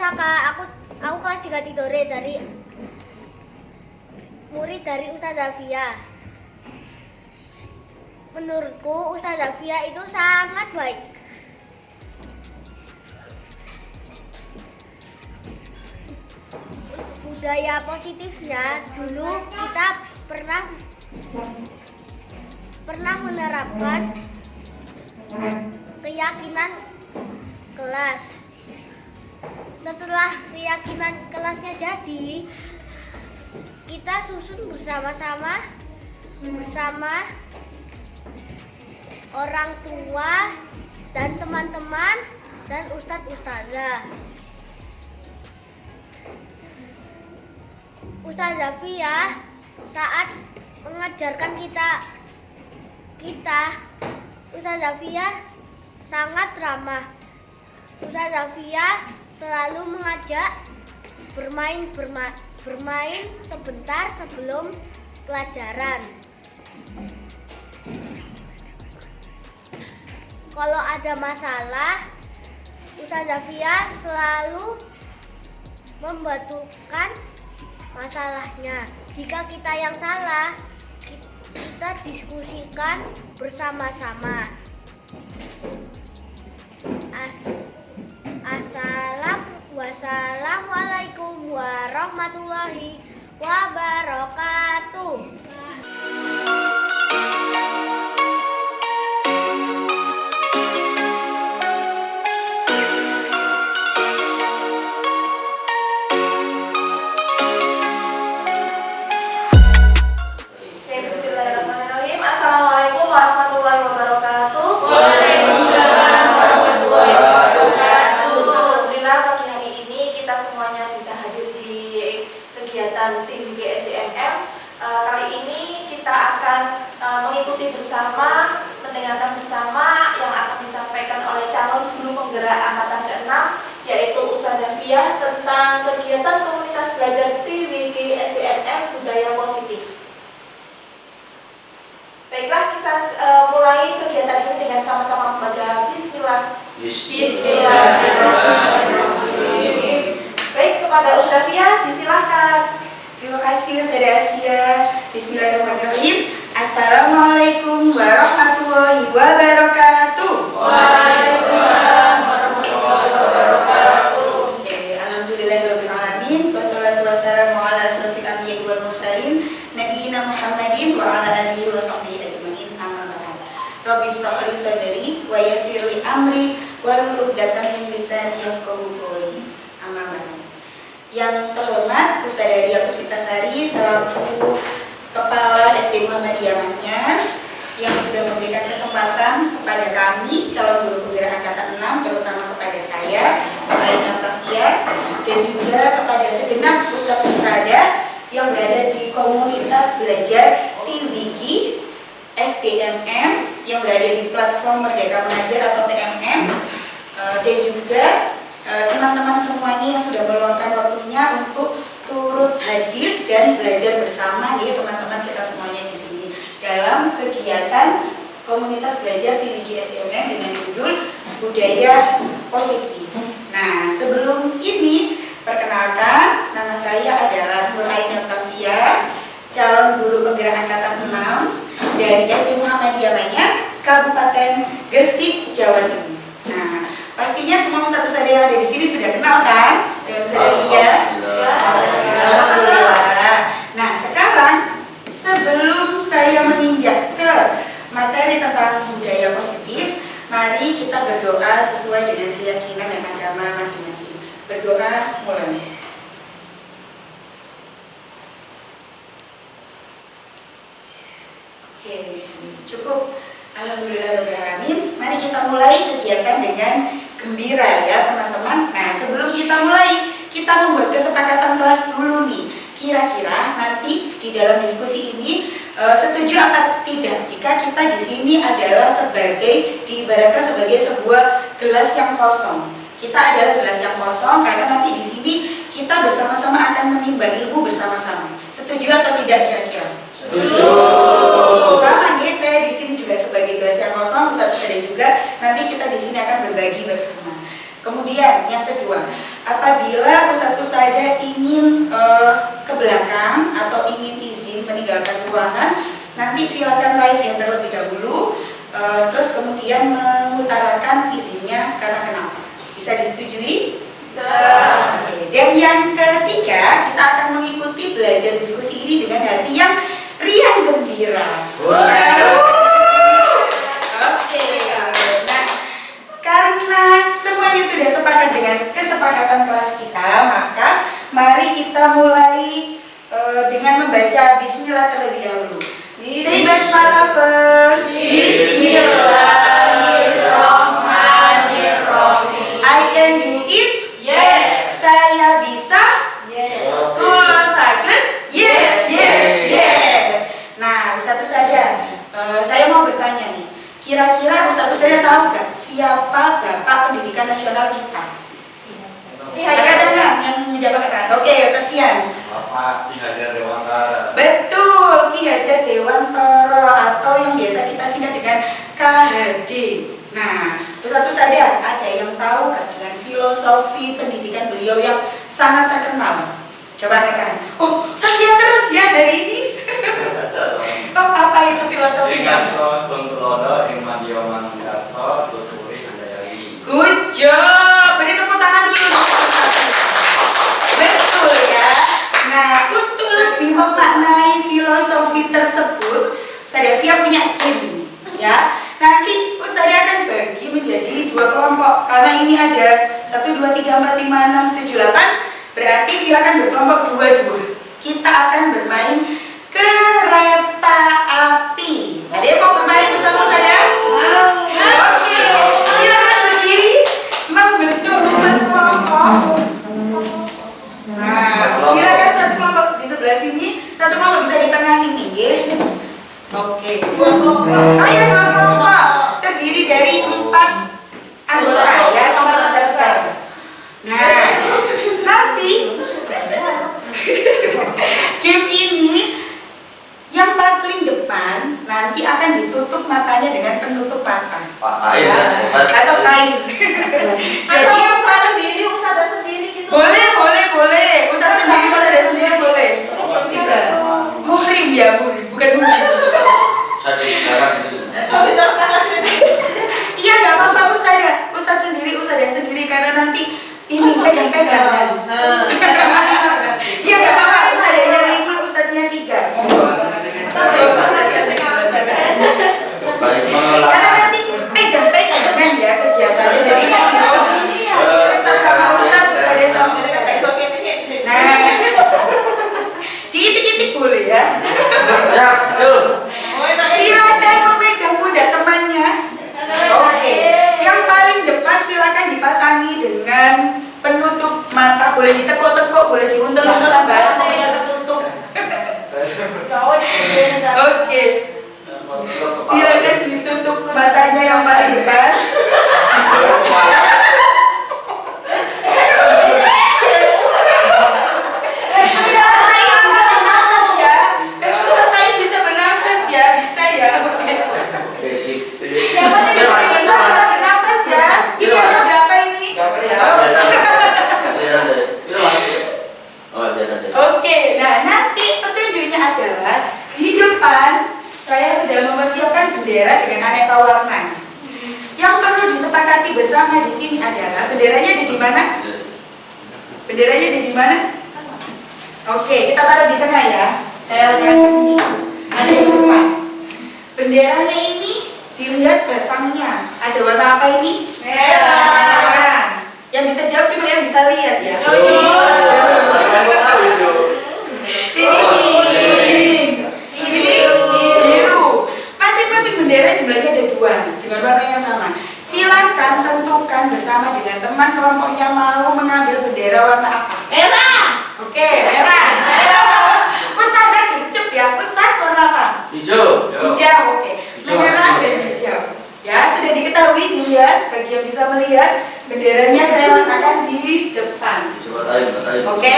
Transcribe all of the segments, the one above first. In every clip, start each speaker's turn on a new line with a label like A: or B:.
A: Saka, aku kelas 3 Tidore dari murid dari Ustaz Zafia. Menurutku Ustaz Zafia itu sangat baik. Budaya positifnya dulu kita pernah menerapkan keyakinan kelas. Setelah keyakinan kelasnya jadi, kita susun bersama orang tua dan teman-teman dan ustadz-ustazah. Ustaz Zafia saat mengajarkan kita Ustaz Zafia sangat ramah. Ustaz Zafia selalu mengajak bermain sebentar sebelum pelajaran. Kalau ada masalah, Ustaz Zafia selalu membantukan masalahnya. Jika kita yang salah, kita diskusikan bersama-sama. Wassalamualaikum warahmatullahi wabarakatuh.
B: Bismillahirrahmanirrahim. Assalamualaikum warahmatullahi wabarakatuh.
C: Waalaikumsalam warahmatullahi wabarakatuh.
B: Alhamdulillah pagi hari ini kita semuanya bisa hadir di kegiatan TIVG SDMM. Kali ini kita akan mengikuti bersama, mendengarkan bersama yang akan disampaikan oleh calon guru penggerak angkatan ke-6, yaitu Ustaz Zafia, tentang kegiatan komunitas belajar TIVG SDMM Budaya Positif. Baiklah, kita mulai kegiatan ini dengan sama-sama membaca Bismillah. Bismillahirrahmanirrahim. Baik, kepada Ustaz Zafia, disilahkan.
C: Terima kasih Ustazah Asia. Bismillahirrahmanirrahim. Assalamualaikum warahmatullahi wabarakatuh.
B: Waalaikumsalam warahmatullahi wabarakatuh.
C: Alhamdulillahirabbil alamin. Wassalatu wassalamu ala asrofil anbiya'i wal mursalin nabiyina Muhammadin wa ala alihi wa sahbihi ajmain. Amma ba'd. Rabbi ishrah li sadri wa yassir li amri wahlul 'uqdatam min lisani yafqahu qawli. Amma ba'd. Yang terhormat Ustazah Ria Puspitasari selaku Kepala SD Muhammadiyah Manyar yang sudah memberikan kesempatan kepada kami calon guru penggerak angkatan 6, terutama kepada saya, Mbak Aina Tafia, dan juga kepada segenap ustadz-ustadzah yang berada di komunitas belajar TIVG SDMM yang berada di platform Merdeka Mengajar atau TMM, dan juga teman-teman semuanya yang sudah meluangkan waktunya untuk turut hadir dan belajar bersama ya teman-teman kita semuanya di sini dalam kegiatan komunitas belajar TIVG SDMM dengan judul Budaya Positif. Nah, sebelum ini perkenalkan, nama saya adalah Nur Aina Tafia, calon guru penggerak angkatan 6 dari SD Muhammadiyah Manyar, Kabupaten Gresik, Jawa Timur. Nah, pastinya semua ustadz-ustadz yang ada di sini sudah kenal kan dengan Ustazah Ria? Alhamdulillah. Nah, sekarang sebelum saya menginjak ke materi tentang budaya positif, mari kita berdoa sesuai dengan keyakinan dan agama masing-masing. Berdoa mulai. Oke, cukup. Alhamdulillahirrahmanirrahim. Mari kita mulai kegiatan dengan gembira ya teman-teman. Nah, sebelum kita mulai, kita membuat kesepakatan kelas dulu nih. Kira-kira nanti di dalam diskusi ini setuju apa tidak jika kita di sini adalah diibaratkan sebagai sebuah gelas yang kosong. Kita adalah gelas yang kosong karena nanti di sini kita bersama-sama akan menimbang ilmu bersama-sama. Setuju atau tidak kira-kira?
B: Setuju.
C: Sama nih, saya di sini juga sebagai gelas yang kosong, ustadz juga. Nanti kita di sini akan berbagi bersama. Kemudian yang kedua, apabila ustadz-ustadzah ingin ke belakang atau ingin izin meninggalkan ruangan, nanti silakan raise hand terlebih dahulu, terus kemudian mengutarakan izinnya karena kenapa. Bisa disetujui? Oke. Dan yang ketiga, kita akan mengikuti belajar diskusi ini dengan hati yang riang gembira. Oke. Nah, karena semuanya sudah sepakat dengan kesepakatan kelas kita, maka mari kita mulai dengan membaca Bismillah terlebih dahulu. Say Basmalah first. Bismillahirrahmanirrahim. I can do it.
B: Yes.
C: Saya bisa.
A: Yes.
C: Kula saged. Yes, yes, yes. Nah, ustadz-ustadzah, saya mau bertanya nih. Kira-kira ustadz-ustadzah tahu gak siapa Bapak Pendidikan Nasional kita? Kadang-kadang yang menjawab kata. Oke, Ustadz Fian.
D: Bapak Ki Hajar Dewantara.
C: Betul, Ki Hajar Dewantara atau yang biasa kita singkat dengan KHD. Nah, ustadz-ustadzah, ada yang tahu gak dengan filosofi pendidikan beliau yang sangat terkenal? Coba rekan. Oh, saya terus ya hari ini. Oh, apa itu filosofinya?
D: Ingarso Suntulodo Ingmadio Mangarso Tuturi Handayani.
C: Good job. Beri tepuk tangan dulu. Betul ya. Nah, untuk lebih memaknai filosofi tersebut, Ustazah Fia punya game ya. Nanti Ustazah akan bagi menjadi 2 kelompok karena ini ada 1, 2, 3, 4, 5, 6, 7, 8. Berarti silakan berkelompok 2-2. Kita akan bermain kereta api. Ada yang mau bermain bersama Ustazah? Oke, silakan berdiri membentuk kelompok. Nah, silakan satu kelompok di sebelah sini, satu kelompok bisa di tengah sini, ya. Oke. Ayo 2 kelompok terdiri dari 4 anggota ya, atau 4 besar-besar. Nah, nanti game ini yang paling depan nanti akan ditutup matanya dengan penutup mata. Atau kain. Jadi yang paling
B: sendiri, ustazah sendiri gitu.
C: boleh. Ustaz sendiri boleh. Muhrim ya, bukan muhrim. Iya, nggak apa-apa Ustaz sendiri karena nanti ini pegang-pegangan. Iya, nggak apa-apa. Ustaznya 5, Ustaznya 3. Karena nanti pegang-pegangan ya kegiatannya. Jadi Ustaz sama Ustaz, Ustaznya sama Ustaz. Nah, diitik-itik boleh ya. Silakan memegang pundak temannya. Oke. Yang paling depan silakan dipasangi dengan penutup mata. Boleh ditekuk-tekuk, boleh diuntel-untel barangnya tertutup. Oke. Silakan ditutup matanya yang paling depan. Bisa bernafas ya, bisa ya. Oke. Yang penting bisa bernafas ya. Ini ada berapa ini? Oke, nah nanti petunjuknya adalah di depan saya sudah mempersiapkan bendera dengan aneka warna. Yang perlu disepakati bersama di sini adalah benderanya ada di mana? Benderanya ada di mana? Oke, kita taruh di tengah ya. Saya lihat ke sini. Ada di depan. Benderanya ini dilihat batangnya. Ada warna apa ini? Merah. Yang bisa jawab cuma yang bisa lihat ya. Ini biru. Masing-masing bendera jumlahnya ada 2 dengan warna yang sama. Silakan tentukan bersama dengan teman kelompoknya mau mengambil bendera warna apa.
A: Merah.
C: Oke, merah. Ustazah gercep ya. Ustaz warna apa?
D: Hijau.
C: Oke. Merah dan hijau. Ya, sudah diketahui dilihat. Bagi yang bisa melihat, benderanya saya letakkan di depan. Oke.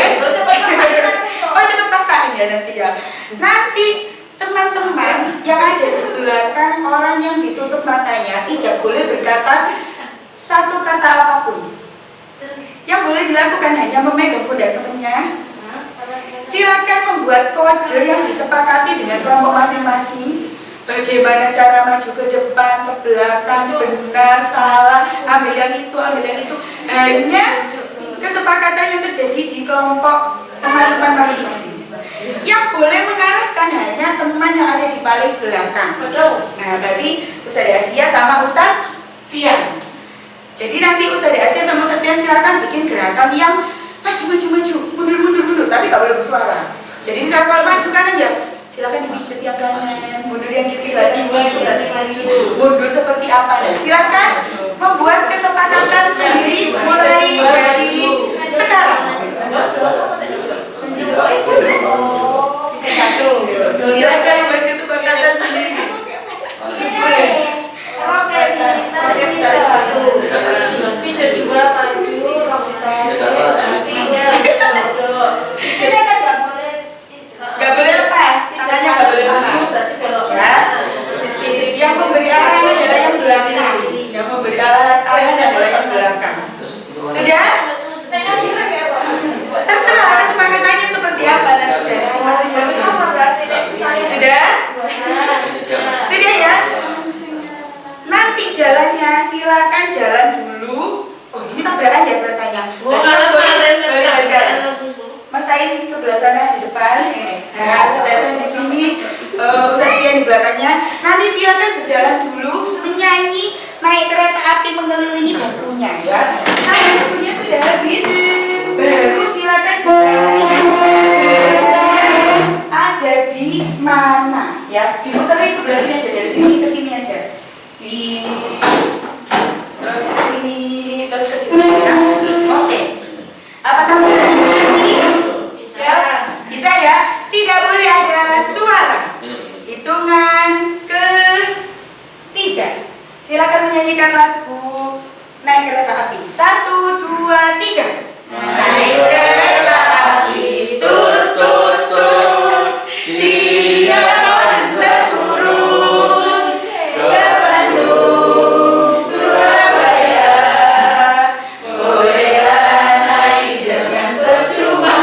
C: Oh, cepat pasain ya nanti ya. Nanti teman-teman yang ada di belakang orang yang ditutup matanya tidak boleh berkata satu kata apapun. Yang boleh dilakukan hanya memegang pundak temannya. Silakan membuat kode yang disepakati dengan kelompok masing-masing. Bagaimana cara maju ke depan, ke belakang, benar, salah, ambil yang itu, hanya kesepakatan yang terjadi di kelompok teman-teman masing-masing. Yang boleh mengarahkan hanya teman yang ada di paling belakang. Nah, berarti Ustadzah Asia sama Ustadz Fian. Jadi nanti Ustadzah Asia sama Ustadz Fian silakan bikin gerakan yang maju, mundur, tapi gak boleh bersuara. Jadi misalnya kalau maju kanan ya silakan dipijet yang kanan, mundur yang kiri silakan dipijet yang kiri, mundur seperti apa. Dan silakan membuat kesepakatan sendiri mulai dari sekarang. Silakan membuat kesepakatan sendiri.
B: Pijet dua maju,
C: Gak boleh lepas, tangannya gak boleh lepas. Ya. Yang memberi arahan adalah yang belakang. Yang memberi arahan adalah yang belakang. Sudah? Terserah kesepakatannya seperti apa nanti dari tim masing-masing. Sudah? Sudah ya? Nanti jalannya silakan jalan dulu. Oh ini tabrakan ya keretanya. Boleh jalan. Mas Ain sebelah sana di depan, Ustadzah Hasan di sini, Ustadz Fian di belakangnya. Nanti silakan berjalan dulu, menyanyi, naik kereta api mengelilingi bangkunya ya. Nah, bangkunya sudah habis, baru silakan ada di mana ya? Diputerin sebelah sini aja, dari sini ke sini aja. Terus ke sini, terus ke sini ya. Oke. Apakah ini? Bisa ya? Tidak boleh ada suara. Hitungan ke-3. Silakan menyanyikan lagu Naik Kereta Api. 1, 2, 3. Naik kereta api, tut tut tut. Siap Anda turun ke Bandung, Surabaya. Bolehlah naik dengan percuma.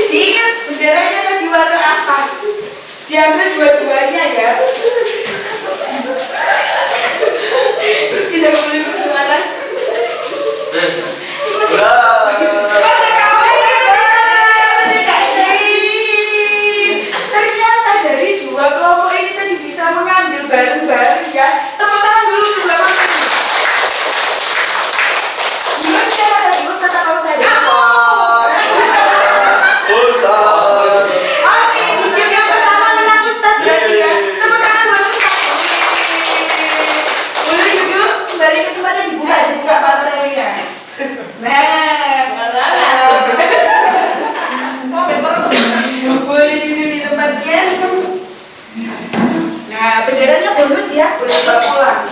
C: Diingat benderanya tadi warna apa? Diambil dua-duanya ya. Tidak boleh bersuara. Ternyata dari dua kelompok ini tadi bisa mengambil bareng-bareng ya. Tepuk tangan dulu sebelah mana? Gimana siapa tadi Ustaz atau saya? Oke, di game yang pertama menang Ustaz berarti ya. Tepuk tangan buat Ustaz. Boleh duduk, kembali ke tempatnya dibuka parselnya. Boleh duduk di tempatnya. Nah, benderanya bonus ya, boleh dibawa pulang.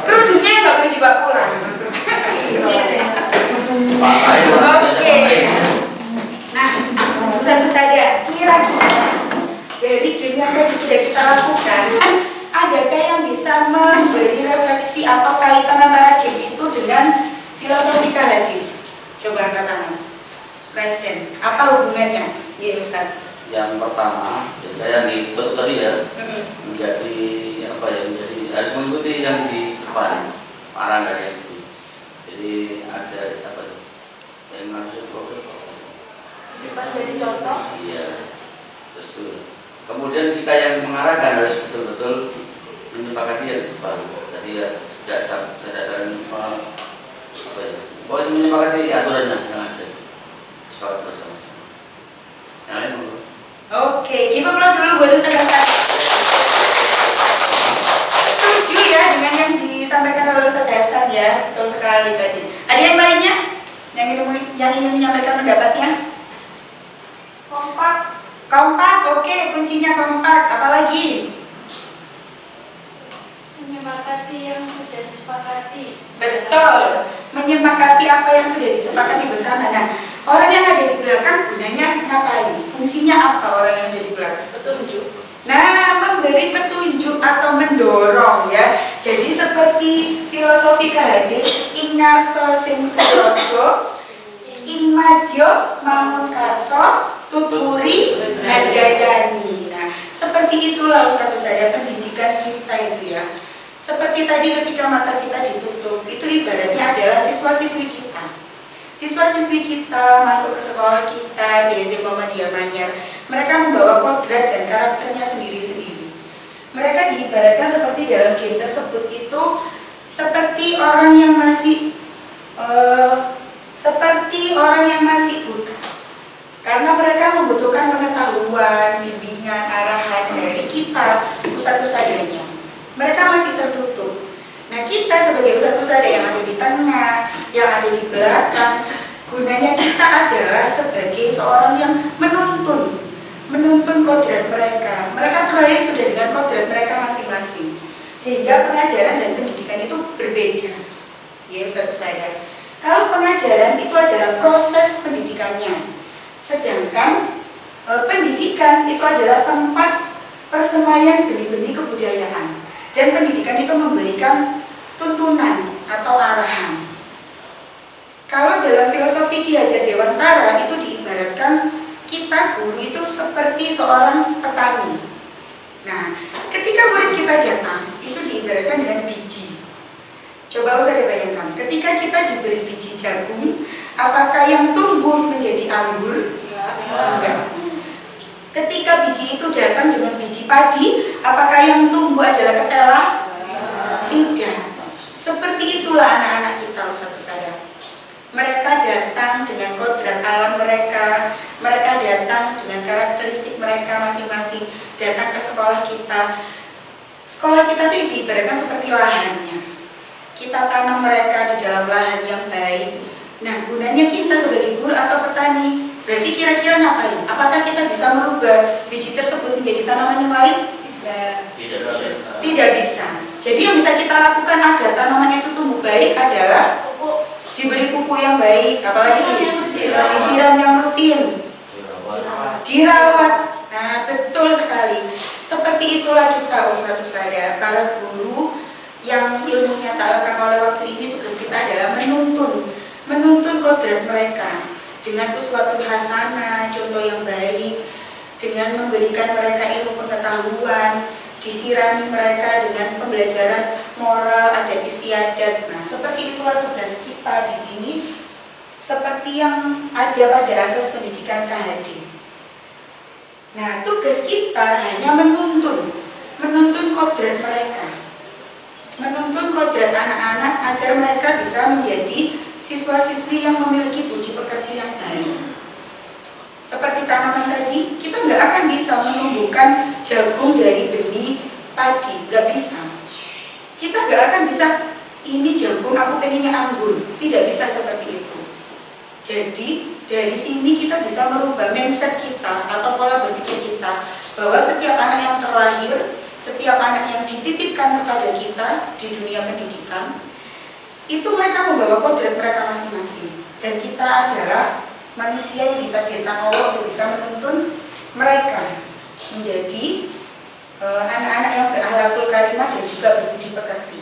C: Kerudungnya nggak boleh dibawa pulang. Oke. Nah, Ustadzah, kira-kira dari game yang tadi sudah kita lakukan, adakah yang bisa memberi refleksi atau kaitan antara game itu dengan filosofika hadir? Coba angkat tangan. Raise hand. Apa hubungannya? Iya, Ustaz.
E: Yang pertama, yang dibentuk tadi ya, menjadi apa ya? Menjadi harus mengikuti yang di depan, arahan dari itu. Jadi ada apa? Yang harus
B: depan jadi contoh.
E: Iya, terus tuh. Kemudian kita yang mengarahkan harus betul-betul menyepakati yang di depan. Jadi ya tidak saling apa ya? Pokoknya menyepakati aturannya yang ada. Sepakat bersama-sama. Yang lain mau?
C: Oke, give applause dulu buat Ustadzah. Setuju ya dengan yang disampaikan oleh Ustadzah Hasan ya, betul sekali tadi. Ada yang lainnya yang ingin menyampaikan pendapatnya?
B: Kompak.
C: Kompak, oke, kuncinya kompak. Apalagi?
B: Menyepakati yang sudah disepakati.
C: Betul, menyepakati apa yang sudah disepakati bersama. Nah, orang yang ada di belakang gunanya ngapain? Fungsinya apa orang yang ada di belakang?
B: Petunjuk.
C: Nah, memberi petunjuk atau mendorong ya. Jadi seperti filosofi KHD, ingarso sing tulodo, inmadyo mangunkarso, tuturi handayani. Nah, seperti itulah Ustaz saya pendidikan kita itu ya. Seperti tadi ketika mata kita ditutup, itu ibaratnya adalah siswa-siswi kita. Siswa-siswi kita masuk ke sekolah kita di SD Muhammadiyah Manyar. Mereka membawa kodrat dan karakternya sendiri-sendiri. Mereka diibaratkan seperti dalam game tersebut itu seperti orang yang masih buta. Karena mereka membutuhkan pengetahuan, bimbingan, arahan dari kita, ustadz-ustadzanya. Mereka masih tertutup. Nah, kita sebagai ustadz-ustadzah yang ada di tengah, yang ada di belakang, gunanya kita adalah sebagai seorang yang menuntun kodrat mereka. Mereka terlahir sudah dengan kodrat mereka masing-masing, sehingga pengajaran dan pendidikan itu berbeda. Ya, ustadz-ustadzah. Kalau pengajaran itu adalah proses pendidikannya, sedangkan pendidikan itu adalah tempat persemaian benih-benih kebudayaan. Dan pendidikan itu memberikan tuntunan atau arahan. Kalau dalam filosofi Ki Hajar Dewantara itu diibaratkan kita guru itu seperti seorang petani. Nah, ketika murid kita datang itu diibaratkan dengan biji. Coba usah dibayangkan, ketika kita diberi biji jagung, apakah yang tumbuh menjadi anggur? Enggak. Ketika biji itu datang dengan biji padi, apakah yang tumbuh adalah ketela? Tidak. Seperti itulah anak-anak kita, Ustaz-Ustazah. Mereka datang dengan kodrat alam mereka, mereka datang dengan karakteristik mereka masing-masing, datang ke sekolah kita. Sekolah kita itu diibaratkan seperti lahannya. Kita tanam mereka di dalam lahan yang baik. Nah, gunanya kita sebagai guru atau petani, berarti kira-kira ngapain? Apakah kita bisa merubah biji tersebut menjadi tanaman yang lain?
B: Bisa.
C: Tidak bisa. Jadi yang bisa kita lakukan agar tanaman itu tumbuh baik adalah diberi pupuk yang baik, apalagi disiram yang rutin, dirawat. Nah, betul sekali. Seperti itulah kita ustadz-ustadzah, para guru yang ilmunya tak lekang oleh waktu ini. Tugas kita adalah menuntun kodrat mereka dengan uswatun hasanah, contoh yang baik, dengan memberikan mereka ilmu pengetahuan, disirami mereka dengan pembelajaran moral, adat istiadat. Nah, seperti itulah tugas kita di sini, seperti yang ada pada asas pendidikan KHD. Nah, tugas kita hanya menuntun kodrat mereka, menuntun kodrat anak-anak agar mereka bisa menjadi siswa-siswi yang memiliki budi pekerti yang baik. Seperti tanaman tadi, kita nggak akan bisa menumbuhkan jagung dari benih padi, nggak bisa. Kita nggak akan bisa, ini jagung aku pengennya anggur, tidak bisa seperti itu. Jadi dari sini kita bisa merubah mindset kita atau pola berpikir kita, bahwa setiap anak yang terlahir, setiap anak yang dititipkan kepada kita di dunia pendidikan, itu mereka membawa kodrat mereka masing-masing. Dan kita adalah manusia yang ditakdirkan Allah untuk bisa menuntun mereka menjadi anak-anak yang berakhlakul karimah dan juga berbudi pekerti.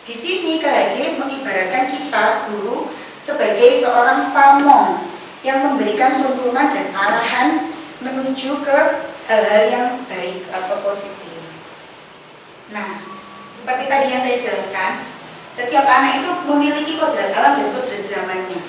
C: Di sini KHD mengibaratkan kita guru sebagai seorang pamong yang memberikan tuntunan dan arahan menuju ke hal-hal yang baik atau positif. Nah, seperti tadi yang saya jelaskan, setiap anak itu memiliki kodrat alam dan kodrat zamannya.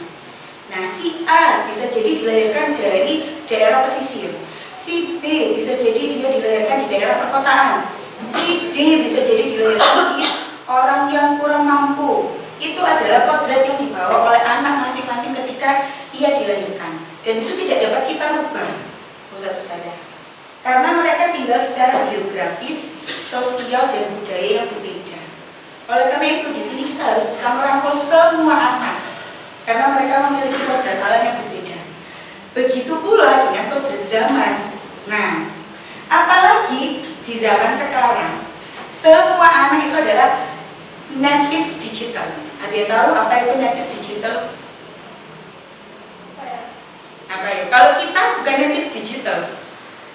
C: Nah, si A bisa jadi dilahirkan dari daerah pesisir, si B bisa jadi dia dilahirkan di daerah perkotaan, si D bisa jadi dilahirkan di orang yang kurang mampu. Itu adalah kodrat yang dibawa oleh anak masing-masing ketika ia dilahirkan, dan itu tidak dapat kita rubah, ustadz-ustadzah, karena mereka tinggal secara geografis, sosial, dan budaya yang berbeda. Oleh karena itu di sini kita harus bisa merangkul semua anak, karena mereka memiliki kodrat alam yang berbeda. Begitu pula dengan kodrat zaman. Nah, apalagi di zaman sekarang, semua anak itu adalah native digital. Ada yang tahu apa itu native digital? Apa ya? Kalau kita bukan native digital,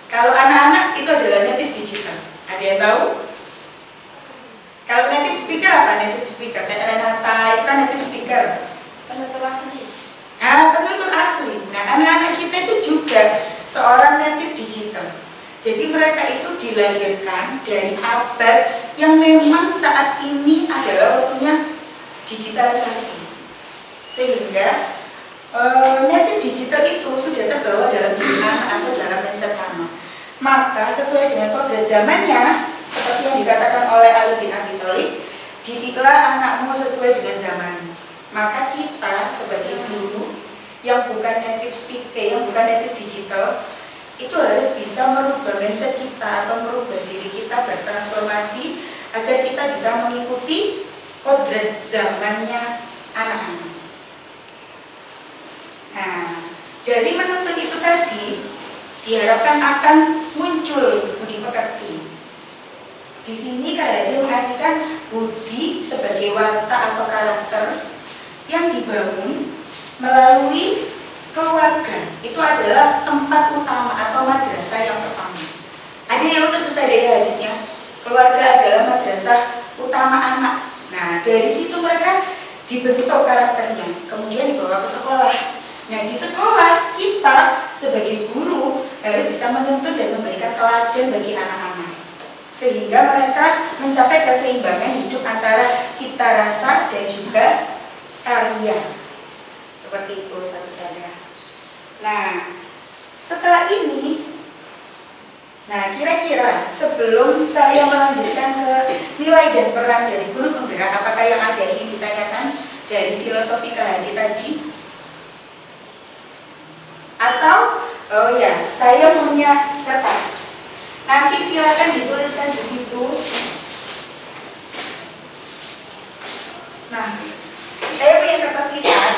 C: kalau anak-anak itu adalah native digital. Ada yang tahu? Kalau native speaker apa? Native speaker kayak Renata itu kan native speaker.
B: Penutur asli.
C: Nah, penutur asli. Nah, anak-anak kita itu juga seorang native digital. Jadi mereka itu dilahirkan dari abad yang memang saat ini adalah waktunya digitalisasi. Sehingga native digital itu sudah terbawa dalam diri anak atau dalam mindset anak. Maka sesuai dengan kodrat zamannya, seperti yang dikatakan oleh Ali bin Abi Thalib, didiklah anakmu sesuai dengan zamanmu. Maka kita sebagai guru yang bukan native speaker, yang bukan native digital, itu harus bisa merubah mindset kita atau merubah diri kita bertransformasi agar kita bisa mengikuti kodrat zamannya anak-anak. Nah, dari menuntut itu tadi diharapkan akan muncul budi pekerti. Di sini Kak mengartikan budi sebagai watak atau karakter yang dibangun melalui keluarga. Itu adalah tempat utama atau madrasah yang pertama. Ada yang satu sadaya hadisnya, keluarga adalah madrasah utama anak. Nah, dari situ mereka dibentuk karakternya, kemudian dibawa ke sekolah. Nah, di sekolah kita sebagai guru harus bisa menuntut dan memberikan teladan bagi anak-anak, sehingga mereka mencapai keseimbangan hidup antara cita rasa dan juga karya. Seperti itu satu saja. Nah, setelah ini, nah kira-kira sebelum saya melanjutkan ke nilai dan peran dari guru penggerak, apakah yang ada ingin ditanyakan dari filosofi KHD tadi? Atau, oh ya, saya punya kertas. Nanti silakan dituliskan di situ. Nah, saya punya kertas lipat.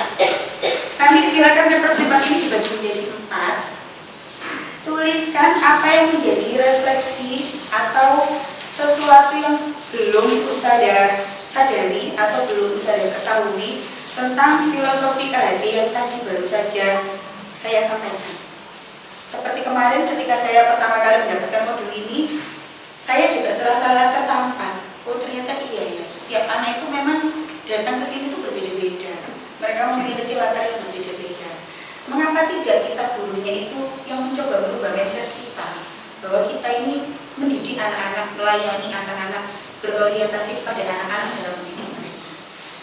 C: Nanti silakan kertas lipat ini dibagi menjadi 4. Tuliskan apa yang menjadi refleksi atau sesuatu yang belum Ustadzah sadari atau belum Ustadzah ketahui tentang filosofi KHD yang tadi baru saja saya sampaikan. Seperti kemarin ketika saya pertama kali mendapatkan modul ini, saya juga serasa tertampan. Oh ternyata iya ya, setiap anak itu memang datang ke sini itu berbeda-beda. Mereka memiliki latar yang berbeda-beda. Mengapa tidak kita gurunya itu yang mencoba merubah mindset kita, bahwa kita ini mendidik anak-anak, melayani anak-anak, berorientasi kepada anak-anak dalam mendidik mereka.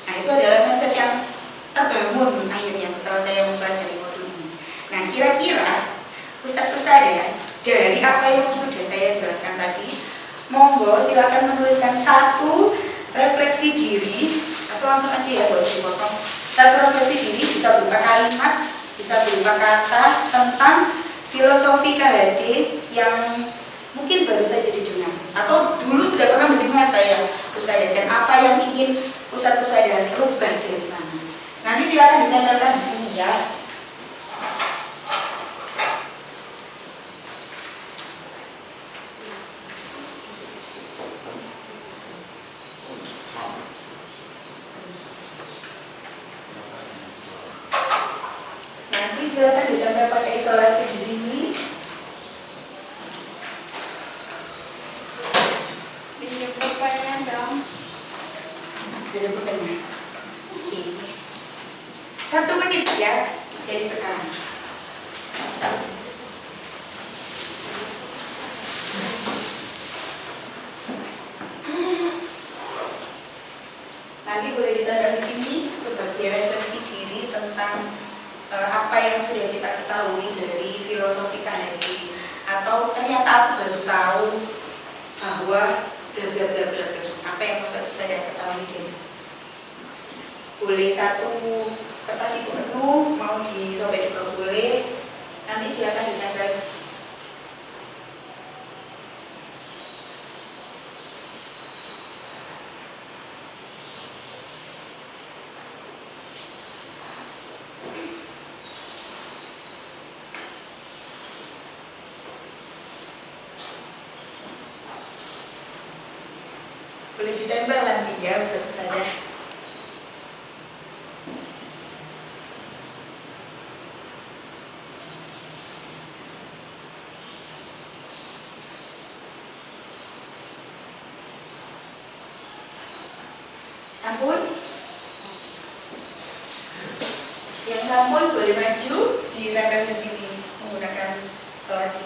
C: Nah itu adalah mindset yang terbangun akhirnya setelah saya mempelajari modul ini. Nah kira-kira Ustadz-Ustadzah dari apa yang sudah saya jelaskan tadi, monggo silakan menuliskan satu refleksi diri atau langsung aja ya, gak usah dipotong. Satu refleksi diri bisa berupa kalimat, bisa berupa kata tentang filosofi KHD yang mungkin baru saja didengar atau dulu sudah pernah mendengar saya Ustadzah, dan apa yang ingin Ustadz-Ustadzah rubah dari sana. Nanti silakan ditempelkan di sini ya. Silakan ditempel pakai isolasi di sini.
A: Bisa pulpennya dong.
C: Ada pulpennya. Oke. 1 menit ya dari sekarang. Nanti boleh ditanda di sini sebagai refleksi diri tentang apa yang sudah kita ketahui dari filosofi KHD, atau ternyata aku baru tahu bahwa bla bla bla bla bla, apa yang saya ketahui dari sana. Boleh satu kertas itu penuh, mau disobek juga boleh. Nanti silakan ditempel di sini. Boleh ditempel nanti ya Ustaz saya. Sampun? Yang sampun boleh maju ditempel di sini menggunakan solasi.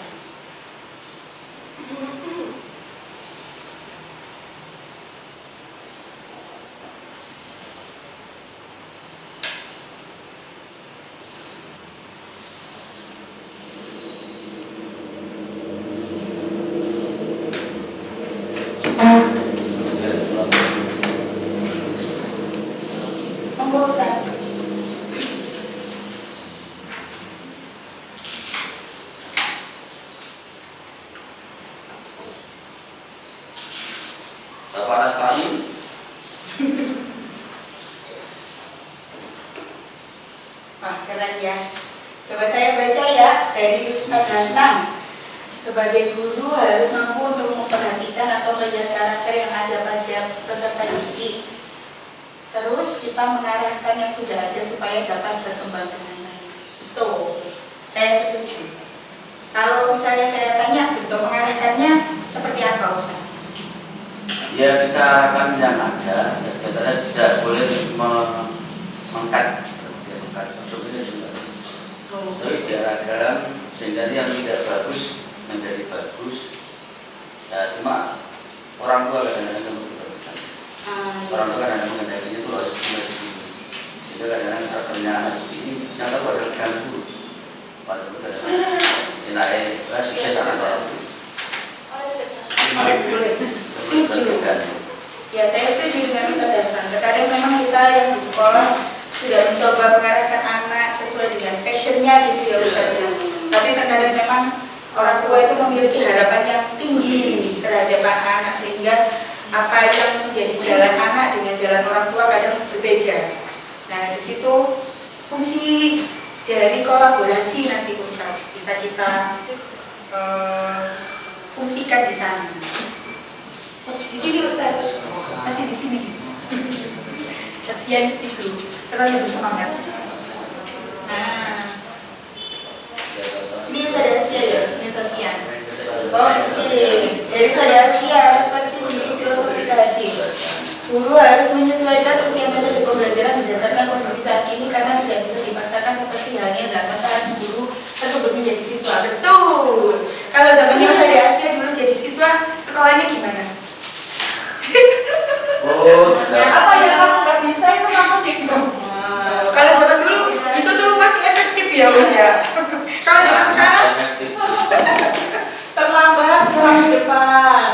C: Monggo Ustaz.
E: Bapak Nasta'in.
C: Wah, keren ya. Coba saya baca ya dari Ustaz Hasan. Sebagai guru harus mampu untuk memperhatikan atau melihat karakter yang ada pada peserta didik. Terus kita mengarahkan yang sudah ada supaya dapat berkembang dengan baik. Betul, saya setuju. Kalau misalnya saya tanya bentuk mengarahkannya seperti apa Ustaz?
E: Ya kita akan yang ada, ya, kita tidak boleh mengangkat maksudnya juga. Tapi diarahkan sehingga yang tidak bagus menjadi bagus. Ya cuma orang tua kadang-kadang membutuhkan. Orang tua kadang-kadang mengendalinya itu harus benar begini. Sehingga kadang-kadang karakternya anak seperti ini yang tahu adalah kan guru. Padahal kadang-kadang enaknya sukses anak orang itu.
C: Boleh. Setuju. Ya saya setuju dengan Ustaz Hasan. Terkadang memang kita yang di sekolah sudah mencoba mengarahkan anak sesuai dengan passionnya gitu ya Ustaz ya. Tapi terkadang memang orang tua itu memiliki harapan yang tinggi terhadap anak sehingga apa yang menjadi jalan anak dengan jalan orang tua kadang berbeda. Nah di situ fungsi dari kolaborasi nanti Ustaz bisa kita fungsikan di sana. Di sini Ustaz, masih di sini. Sekian itu, terlalu bersemangat. Nah, ini Ustaz Asia ya, ini Sofian. Oke, dari Ustaz Asia, refleksi diri filosofi tadi. Guru harus menyesuaikan setiap metode pembelajaran berdasarkan kondisi saat ini karena tidak bisa dipaksakan seperti halnya zaman saat guru tersebut menjadi siswa. Betul. Kalau zamannya Ustaz Asia dulu jadi siswa, sekolahnya gimana?
E: Oh,
B: Apa yang kamu nggak bisa itu langsung dibilang.
C: Kalau zaman dulu itu tuh masih efektif ya Mas ya. Kalau zaman sekarang
B: Terlambat selalu depan.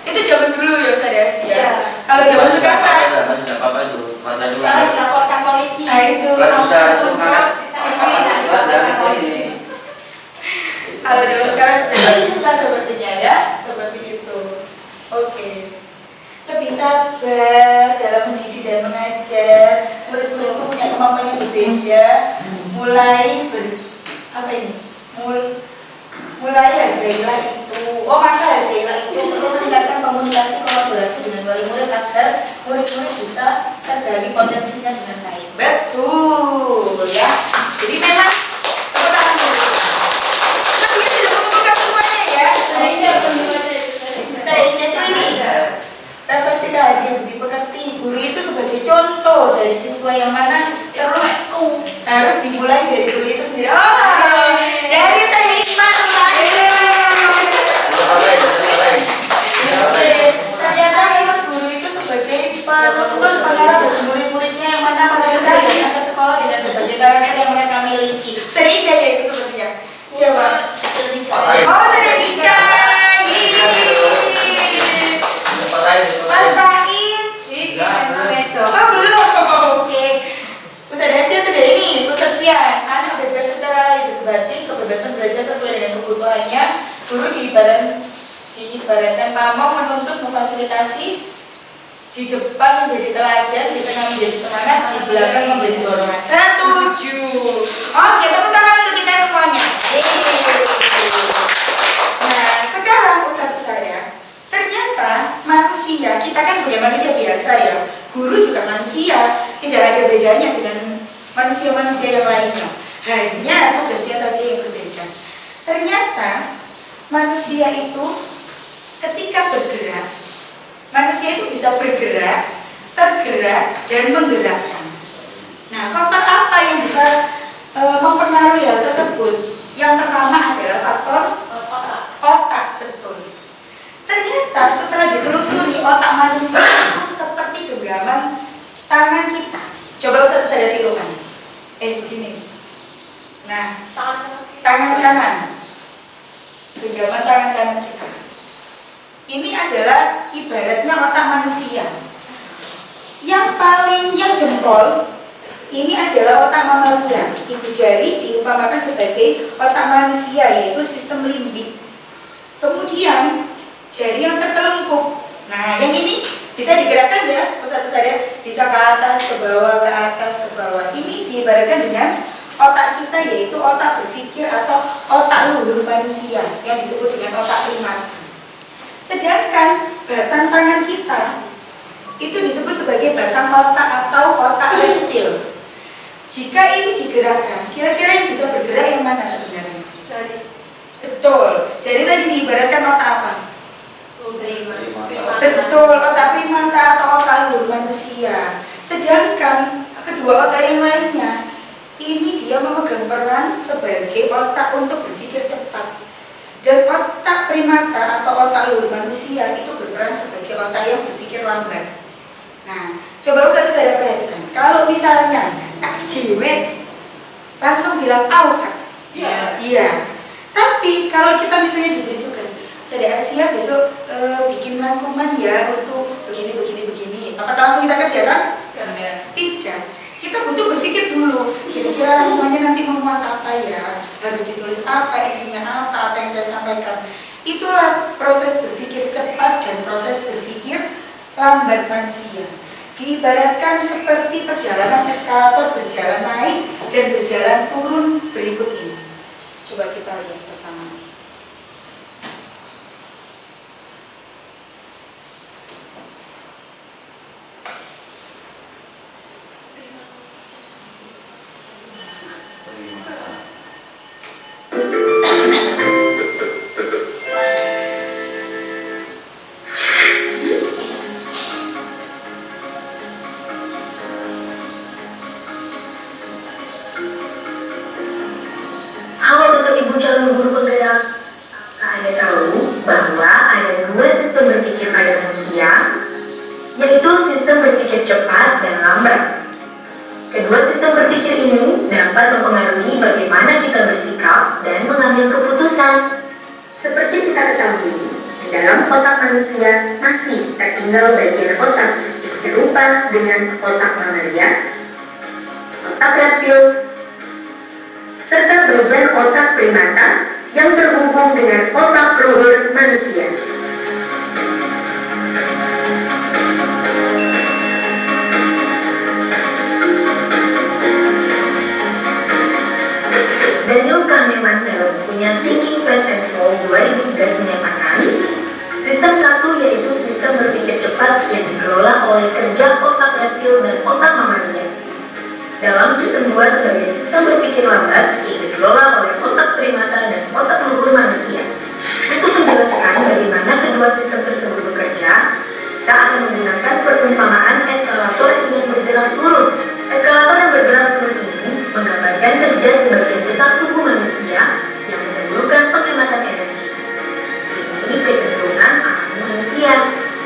C: itu zaman dulu ya Ustaz Asia. Kalau zaman sekarang
E: apa itu? Masa dulu.
B: Sekarang dilaporkan polisi.
C: nah itu
E: Nggak bisa itu mengangkat.
C: kalau zaman sekarang sudah bisa sepertinya ya, seperti itu. Oke. Lebih sabar dalam mendidik dan mengajar. Murid-murid itu punya kemampuan yang berbeda. Mulai mulai hargailah itu. Oh maka hargailah itu perlu meningkatkan komunikasi kolaborasi dengan wali murid agar murid-murid bisa tergali potensinya dengan baik. Betul ya. Jadi memang teman-teman lebih tidak mengumpulkan semuanya ya. Saya ini tuh ini. Refleksi hadir budi pekerti. Guru itu sebagai contoh dari siswa yang mana terus harus dimulai dari guru itu sendiri. Oh, dari saya Iqbal. Ternyata memang guru itu sebagai penuntun pengarah bagi murid-muridnya yang mana mereka datang ke sekolah dengan berbagai karakter yang mereka miliki. Sering ya itu sepertinya. Siapa? Oh, sering Ika. Mas Sain. Oh belum. Oke. Ustaz Asia sudah ini. Ustaz Fian. Anak bebas secara batin, kebebasan belajar sesuai dengan kebutuhannya. Guru diibaratkan pamong menuntut memfasilitasi, di depan menjadi teladan, di tengah menjadi semangat, di belakang menjadi dorongan. Setuju. Oke, tepuk tangan untuk kita semuanya. Nah, sekarang Ustaz saya, ternyata manusia hanya tugasnya saja yang berbeda. Ternyata manusia itu ketika bergerak, manusia itu bisa bergerak, tergerak, dan menggerakkan. Nah, faktor apa yang bisa mempengaruhi hal tersebut? Yang pertama adalah faktor otak, betul. Ternyata setelah ditelusuri otak manusia itu seperti genggaman tangan kita. Coba Ustaz saya tirukan. Begini. Nah, tangan kanan. Genggaman tangan kanan kita. Ini adalah ibaratnya otak manusia. Yang jempol ini adalah otak mamalia. Ibu jari diumpamakan sebagai otak manusia, yaitu sistem limbik. Kemudian jari yang tertelungkup. Nah, yang ini bisa digerakkan ya, satu saja bisa ke atas, ke bawah, ke atas, ke bawah. Ini diibaratkan dengan otak kita, yaitu otak berpikir atau otak luhur manusia yang disebut dengan otak primata. Sedangkan batang tangan kita itu disebut sebagai batang otak atau otak reptil. Jika ini digerakkan, kira-kira yang bisa bergerak yang mana sebenarnya?
B: Jari.
C: Betul. Jadi tadi diibaratkan otak apa?
B: Primata.
C: Betul, otak primata atau otak luhur manusia. Sedangkan kedua otak yang lainnya, ini dia memegang peran sebagai otak untuk berpikir cepat. Dan otak primata atau otak luhur manusia itu berperan sebagai otak yang berpikir lambat. Nah, coba Ustaz saya perhatikan. Kalau misalnya Kak Jiwet langsung bilang au Kak.
B: Iya.
C: Iya. Tapi kalau kita misalnya diberi tugas, Ustaz Asia besok bikin rangkuman ya untuk begini. Apakah langsung kita kerjakan? Tidak. Kita butuh berpikir dulu, kira-kira rangkumannya nanti memuat apa ya, harus ditulis apa, isinya apa yang saya sampaikan. Itulah proses berpikir cepat dan proses berpikir lambat manusia. Diibaratkan seperti perjalanan eskalator berjalan naik dan berjalan turun berikut ini. Coba kita lihat bersama.
F: Halo Bapak Ibu calon guru penggerak, Anda tahu bahwa ada dua sistem berpikir pada manusia, yaitu sistem berpikir cepat dan lambat. Kedua sistem berpikir ini dapat mempengaruhi bagaimana kita bersikap dan mengambil keputusan. Seperti kita ketahui, di dalam otak manusia masih tertinggal bagian otak yang serupa dengan otak mamalia, otak reptil, serta bagian otak primata yang terhubung dengan otak luhur manusia. Daniel Kahneman dalam bukunya Thinking Fast and Slow 2011 menyatakan, sistem satu yaitu sistem berpikir cepat yang dikelola oleh kerja otak reptil dan otak mamalia. Dalam sistem 2 sebagai sistem berpikir lambat yang dikelola oleh otak primata dan otak luhur manusia. Untuk menjelaskan bagaimana kedua sistem tersebut bekerja, kita akan menggunakan perumpamaan eskalator yang bergerak turun. Eskalator yang bergerak turun ini menggambarkan kerja sebagian besar tubuh manusia yang mendahulukan penghematan energi. Ini kecenderungan alami manusia.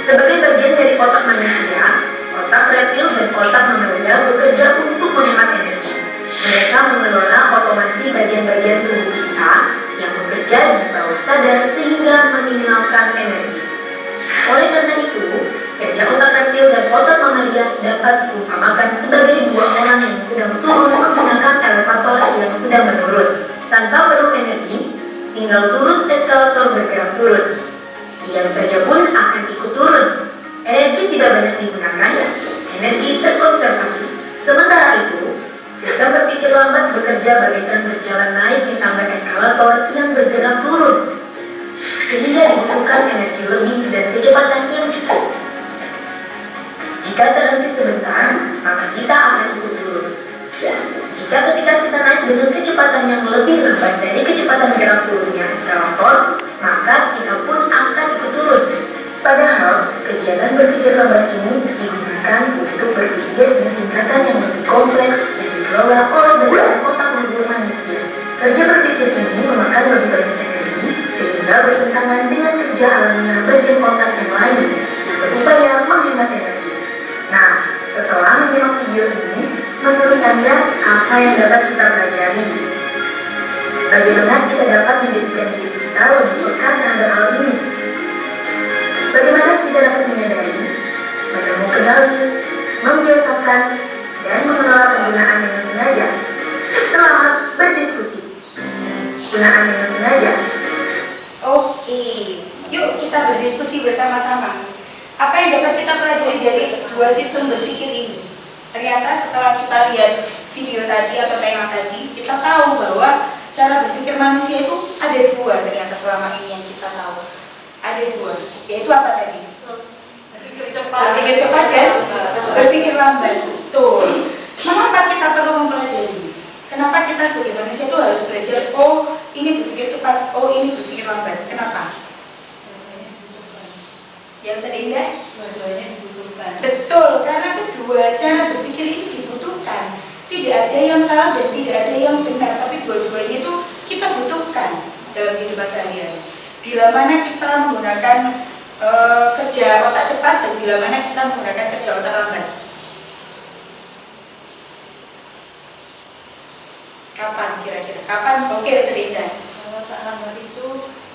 F: Sebagai bagian dari otak manusia, otak reptil dan otak mamalia bekerja untuk menghemat energi. Mereka mengelola otomasi bagian-bagian tubuh kita yang bekerja di bawah sadar sehingga meminimalkan energi. Oleh karena itu, kerja otak reptil dan otak mamalia dapat diumpamakan sebagai dua orang yang sedang turun menggunakan elevator yang sedang menurun. Tanpa perlu energi, tinggal turun eskalator bergerak turun. Diam saja pun akan ikut turun. Energi tidak banyak digunakan, energi terkonservasi. Sementara itu, sistem berpikir lambat bekerja bagaikan berjalan naik di tangga eskalator yang bergerak turun, sehingga dibutuhkan energi lebih dan kecepatan yang cukup. Jika terhenti sebentar, maka kita akan ikut turun. Jika ketika kita naik dengan kecepatan yang lebih lambat dari kecepatan gerak turunnya eskalator, maka kita pun akan ikut turun. Padahal, kegiatan berpikir lambat ini digunakan untuk berpikir di tingkatan yang lebih kompleks dan dikelola oleh bagian otak luar manusia. Kerja berpikir ini memakan lebih banyak energi, sehingga bertentangan dengan kerja alamiah bagian otak yang lain yang berupaya menghemat energi. Nah, setelah menyimak video ini, menurut Anda apa yang dapat kita pelajari? Bagaimana kita dapat menjadikan diri kita lebih peka terhadap hal ini? Bagaimana kita dapat menyadari, menemukan, membiasakan, dan mengelola penggunaan dengan sengaja? Selamat berdiskusi. Penggunaan dengan sengaja.
C: Oke, yuk kita berdiskusi bersama-sama. Apa yang dapat kita pelajari dari dua sistem berpikir ini? Ternyata setelah kita lihat video tadi atau tayangan tadi, kita tahu bahwa cara berpikir manusia itu ada dua ternyata selama ini yang kita tahu. Ada dua, yaitu apa tadi? Berpikir cepat dan berpikir lambat. Betul. Mengapa kita perlu mempelajari? Kenapa kita sebagai manusia itu harus belajar? Oh, ini berpikir cepat. Oh, ini berpikir lambat. Kenapa? Yang seindah? Betul, karena kedua cara berpikir ini dibutuhkan. Tidak ada yang salah dan tidak ada yang benar, tapi dua-duanya itu kita butuhkan dalam kehidupan sehari-hari. Bila mana kita menggunakan kerja otak cepat dan bila mana kita menggunakan kerja otak lambat. Kapan kira-kira? Kapan? Oke, serindah.
G: Kalau otak lambat itu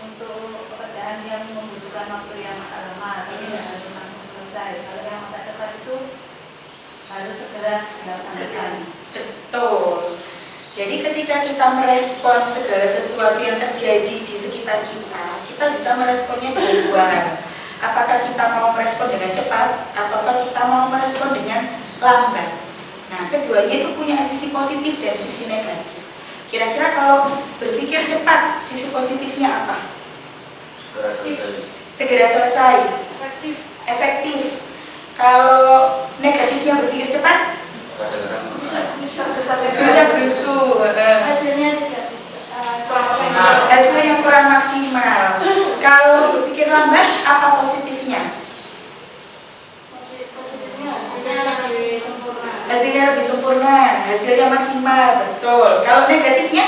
G: untuk pekerjaan yang membutuhkan waktu yang lama, tapi tidak harus langsung selesai. Kalau yang otak cepat itu harus segera dilaksanakan.
C: Betul. Jadi ketika kita merespon segala sesuatu yang terjadi di sekitar kita, kita bisa meresponnya dengan dua. Apakah kita mau merespon dengan cepat, ataukah kita mau merespon dengan lambat. Nah, keduanya itu punya sisi positif dan sisi negatif. Kira-kira kalau berpikir cepat, sisi positifnya apa? Segera selesai. Efektif. Kalau negatifnya berpikir cepat, bisa berusuh.
A: Hasilnya tidak bisa.
C: Hasil yang kurang maksimal. Kalau berpikir lambat, apa positifnya?
A: Positifnya hasilnya lebih sempurna.
C: Hasilnya lebih sempurna, hasilnya maksimal, betul. Kalau negatifnya?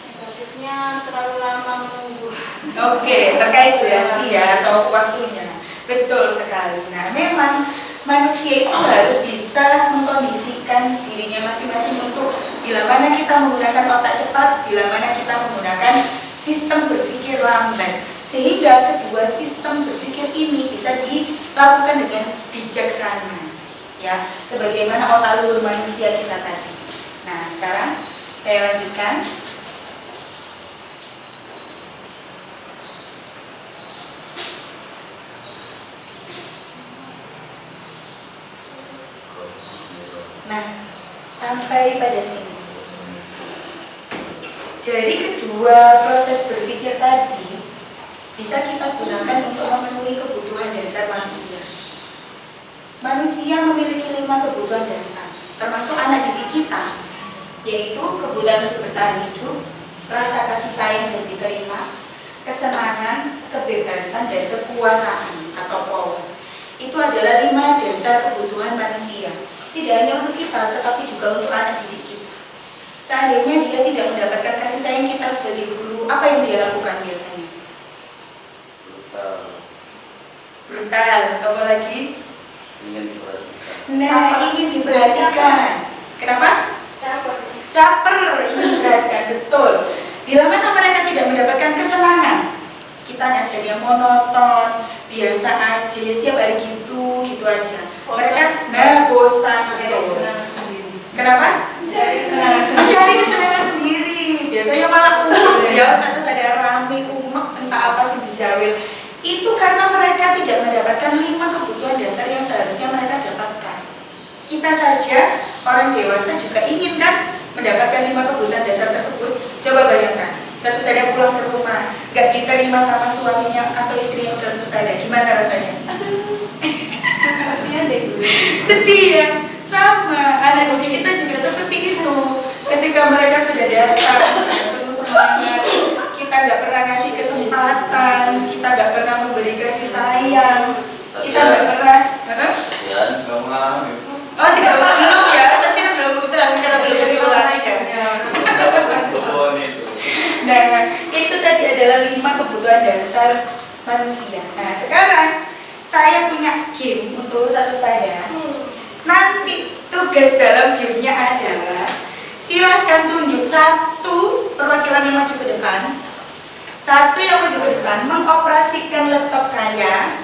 A: Negatifnya terlalu lama menunggu.
C: Oke, terkait durasi ya atau waktunya. Betul sekali. Nah, memang manusia itu harus bisa mengkondisikan dirinya masing-masing untuk bila mana kita menggunakan otak cepat, bila mana kita menggunakan sistem berpikir lambat, sehingga kedua sistem berpikir ini bisa dilakukan dengan bijaksana, ya, sebagaimana otak luhur manusia kita tadi. Nah, sekarang saya lanjutkan. Nah, sampai pada sini. Dari kedua proses berpikir tadi bisa kita gunakan untuk memenuhi kebutuhan dasar manusia. Manusia memiliki 5 kebutuhan dasar, termasuk anak didik kita, yaitu kebutuhan untuk bertahan hidup, rasa kasih sayang dan diterima, kesenangan, kebebasan, dan kekuasaan atau power. Itu adalah 5 dasar kebutuhan manusia. Tidak hanya untuk kita, tetapi juga untuk anak didik kita. Seandainya dia tidak mendapatkan kasih sayang kita sebagai guru, apa yang dia lakukan biasanya? Brutal. Apalagi? Ingin diperhatikan. Kenapa? Caper, ingin diperhatikan. Betul. Bila mana mereka tidak mendapatkan kesenangan, kita ngajarnya monoton, biasa aja, setiap hari gitu aja. Mereka bosan. Kenapa? Mencari kesenangan sendiri. Biasanya malah ya satu sadar rame umek entah apa sih dijawil. Itu karena mereka tidak mendapatkan 5 kebutuhan dasar yang seharusnya mereka dapatkan. Kita saja orang dewasa juga ingin kan mendapatkan 5 kebutuhan dasar tersebut. Coba bayangkan, suatu saat pulang ke rumah gak diterima sama suaminya atau istrinya suatu saat, gimana rasanya? Sedih ya, sama anak didik kita juga seperti itu. ketika mereka sudah datang penuh semangat, kita nggak pernah ngasih kesempatan, kita nggak pernah memberi kasih sayang, kita nggak pernah.
E: Ya.
D: Nggak mengalami.
C: Oh tidak belum ya, tapi belum kebetulan karena belum diulangi kan.
D: Kebutuhan itu.
C: Nah, itu tadi adalah 5 kebutuhan dasar manusia. Nah, sekarang saya punya game untuk satu saya. Nanti tugas dalam gamenya adalah silahkan tunjuk satu perwakilan yang maju ke depan, satu yang maju ke depan mengoperasikan laptop saya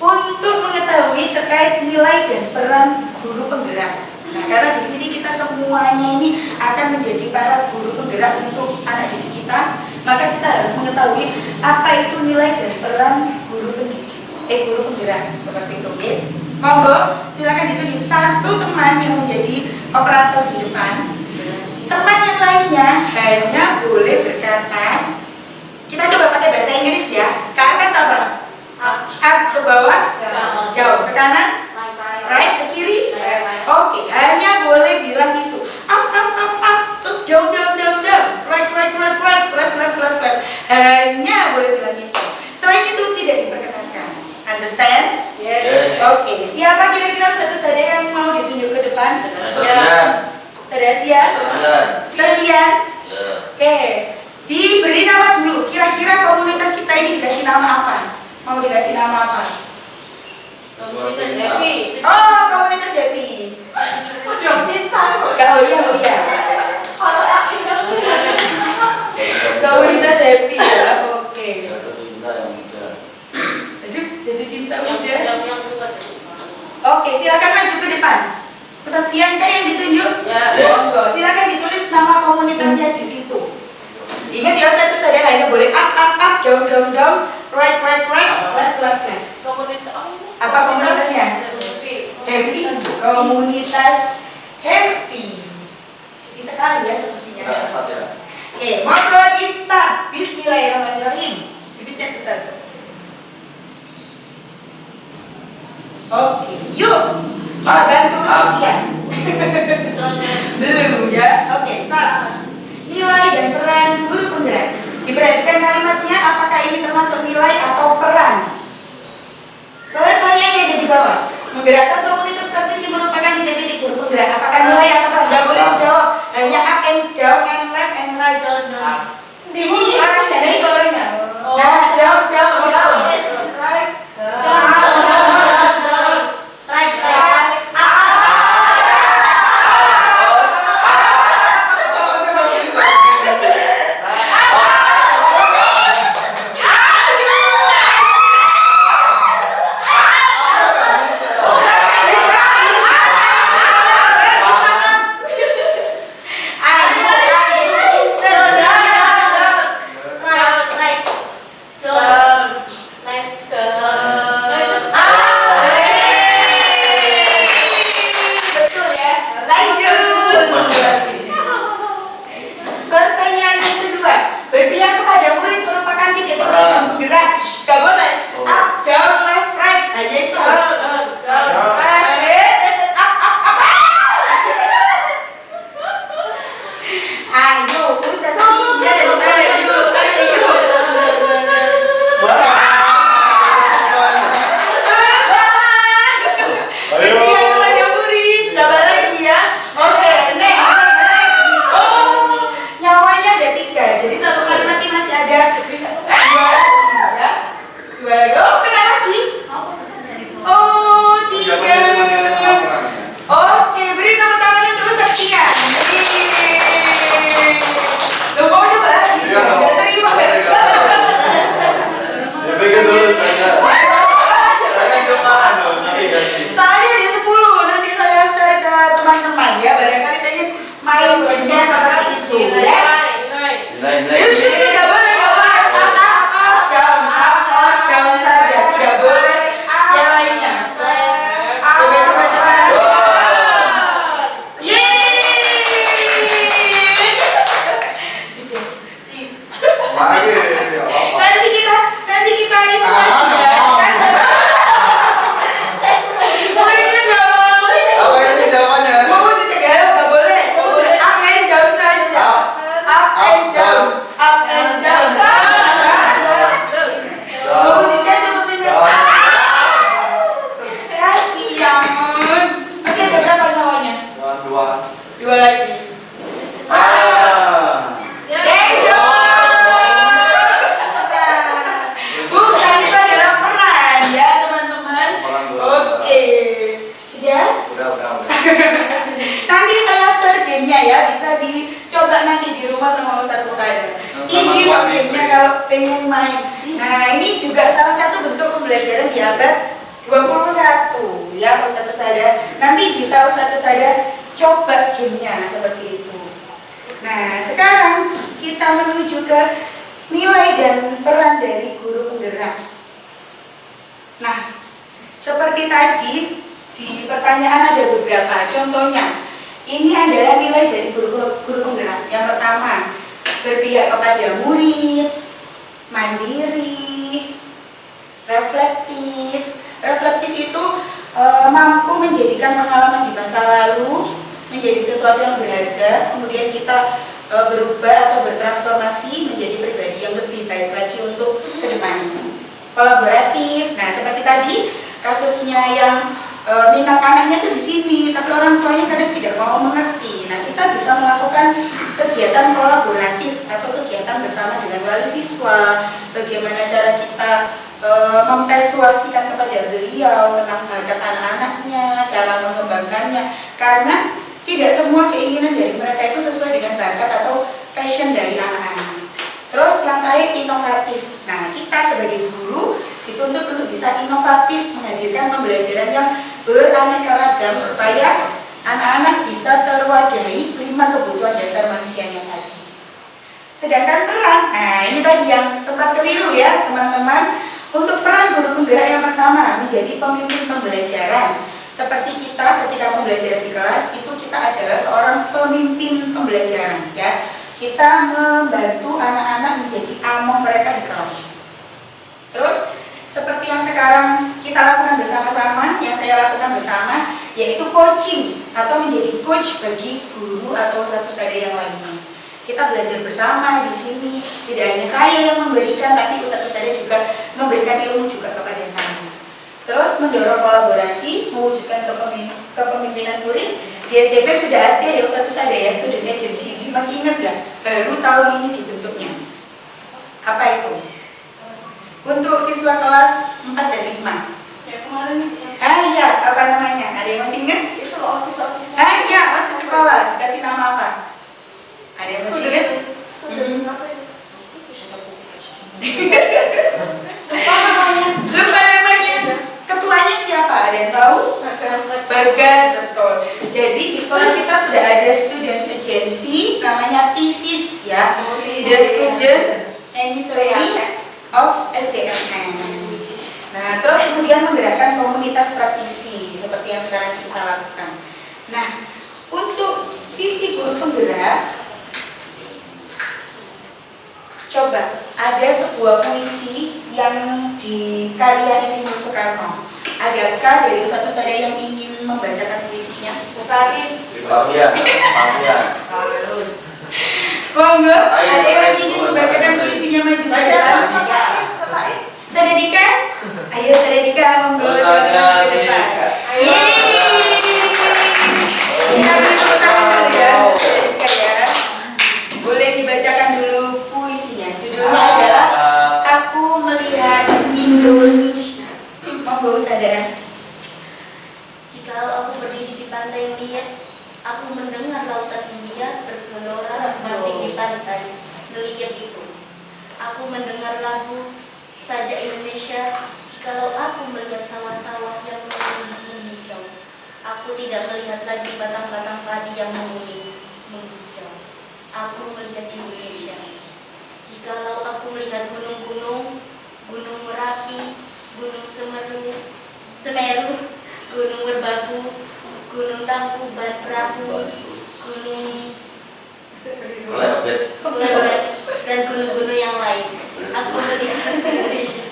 C: untuk mengetahui terkait nilai dan peran guru penggerak. Nah, karena di sini kita semuanya ini akan menjadi para guru penggerak untuk anak didik kita, maka kita harus mengetahui apa itu nilai dan peran guru pendidik, guru penggerak seperti itu. Ya. Monggo, silakan ditunjuk satu teman yang menjadi operator di depan. Teman yang lainnya hanya boleh berkata, kita coba pakai bahasa Inggris ya. Ke atas apa? Up ke bawah, jauh ke kanan, right ke kiri. Oke, hanya boleh bilang itu. Up, down, right, left. Hanya boleh bilang itu. Selain itu tidak diperkenankan. Understand?
E: Yes.
C: Oke, siapa kira-kira satu saja yang mau ditunjuk ke depan?
E: Serpian.
C: Sudah siap? Serpian?
E: Ya.
C: Oke, diberi nama dulu. Kira-kira komunitas kita ini dikasih nama apa? Mau dikasih nama apa?
G: Komunitas happy.
C: Oh, komunitas happy.
G: Jom cinta.
C: Oh iya. Komunitas happy ya. Oke.
E: Jatuh cinta yang muda.
C: Jatuh cinta udah. Oke, silakan maju ke depan. Ustadz Fianka yang ditunjuk.
G: Ya.
C: Monggo, silakan ditulis nama komunitasnya di situ. Ingat ya, satu saja hanya boleh up, down, right, left.
G: Komunitas.
C: Apa komunitasnya? Happy. Komunitas happy. Happy sekali ya sepertinya. Oke, monggo di start. Bismillahirrahmanirrahim. Dipencet Ustaz. Oke, yuk kita bantu Sofian. Belum ya? Oke, start. Nilai dan peran guru penggerak. Diperhatikan kalimatnya, apakah ini termasuk nilai atau peran? Pertanyaannya ada di bawah. Menggerakkan komunitas praktisi merupakan titik-titik guru penggerak. Apakah nilai atau peran? Gak boleh dijawab. Hanya up and down and left and right. Ini orangnya, dari itu orangnya. Nah, down.
A: Right.
C: Pertanyaan yang kedua, berpihak kepada murid merupakan titik-titik penggerak. Gak boleh. Up, down, left, right. Hanya itu. Ayo, Ustaz Tia dan Ayo. Berpihak kepada murid. Coba lagi ya. Oke, next. Oh, nyawanya ada 3. Jadi satu kalimat ini masih ada 2 lagi ya. pengen main. Nah, ini juga salah satu bentuk pembelajaran di abad 21 ya Ustadz Usada. Nanti bisa Ustadz Usada coba gamenya seperti itu. Nah, sekarang kita menuju ke nilai dan peran dari guru penggerak. Nah, seperti tadi di pertanyaan ada beberapa contohnya. Ini adalah nilai dari guru penggerak. Yang pertama, berpihak kepada murid, mandiri, reflektif. Reflektif itu mampu menjadikan pengalaman di masa lalu menjadi sesuatu yang berharga, kemudian kita berubah atau bertransformasi menjadi pribadi yang lebih baik lagi untuk kedepannya. Kolaboratif, nah seperti tadi kasusnya yang minat anaknya itu di sini, tapi orang tuanya kadang tidak mau mengerti. Nah, kita bisa melakukan kegiatan kolaboratif atau kegiatan bersama dengan wali siswa. Bagaimana cara kita mempersuasikan kepada beliau tentang bakat anak-anaknya, cara mengembangkannya, karena tidak semua keinginan dari mereka itu sesuai dengan bakat atau passion dari anak-anak. Terus yang terakhir, inovatif. Nah, kita sebagai guru dituntut untuk bisa inovatif, menghadirkan pembelajaran yang beraneka ragam supaya anak-anak bisa terwadahi 5 kebutuhan dasar manusianya tadi. Sedangkan peran, nah ini tadi yang sempat keliru ya teman-teman. Untuk peran guru penggerak yang pertama menjadi pemimpin pembelajaran. Seperti kita ketika pembelajaran di kelas itu kita adalah seorang pemimpin pembelajaran ya. Kita membantu anak-anak menjadi among mereka di kelas. Terus seperti yang sekarang kita lakukan bersama-sama, yang saya lakukan bersama, yaitu coaching atau menjadi coach bagi guru atau ustadz-ustadzah yang lainnya. Kita belajar bersama di sini, tidak hanya saya yang memberikan, tapi ustadz-ustadzah juga memberikan ilmu juga kepada saya. Terus mendorong kolaborasi, mewujudkan kepemimpinan murid. Di SDPM sudah ada ya ustadz-ustadzah ya, student agency ini, masih ingat nggak? Baru tahun ini dibentuknya. Apa itu? Untuk siswa kelas 4 dan 5.
B: Ya kemarin.
C: Iya, apa namanya? Ada yang masih ingat?
B: Itu loh OSIS.
C: Iya, OSIS sekolah. Dikasih nama apa? Ada yang masih ingat? Lupa namanya. Ketuanya siapa? Ada yang tahu? Bagas, betul. Jadi di sekolah kita sudah ada student agency, namanya TSIS ya. The Student Emissary of SDMM. Nah, terus kemudian menggerakkan komunitas praktisi seperti yang sekarang kita lakukan. Nah, untuk visi guru penggerak, coba ada sebuah puisi yang dikarya Insinyur Soekarno. Adakah dari ustadz-ustadzah yang ingin membacakan puisinya?
B: Usahain.
C: Monggo, ada yang ingin membacakan puisinya, maju ke depan. Sadadika, ayo Sadadika, monggo silahkan ke depan. Kita beri tepuk tangan dulu ya, Sadadika ya. Boleh dibacakan dulu puisinya. Judulnya adalah Aku Melihat Indonesia. Monggo saudara.
A: Jikalau aku berdiri di pantai liat, aku mendengar lautan India bergelora mati di pantai ngeliat itu. Aku mendengar lagu Saja Indonesia. Jikalau aku melihat sawah-sawah yang menghijau, aku tidak melihat lagi batang-batang padi yang menghijau. Aku melihat Indonesia. Jikalau aku melihat gunung-gunung, Gunung Merapi, Gunung Semeru, Gunung Merbabu, Gunung Tangkuban Perahu, Gunung Kelebet, dan gunung-gunung yang lain. Aku melihat Indonesia.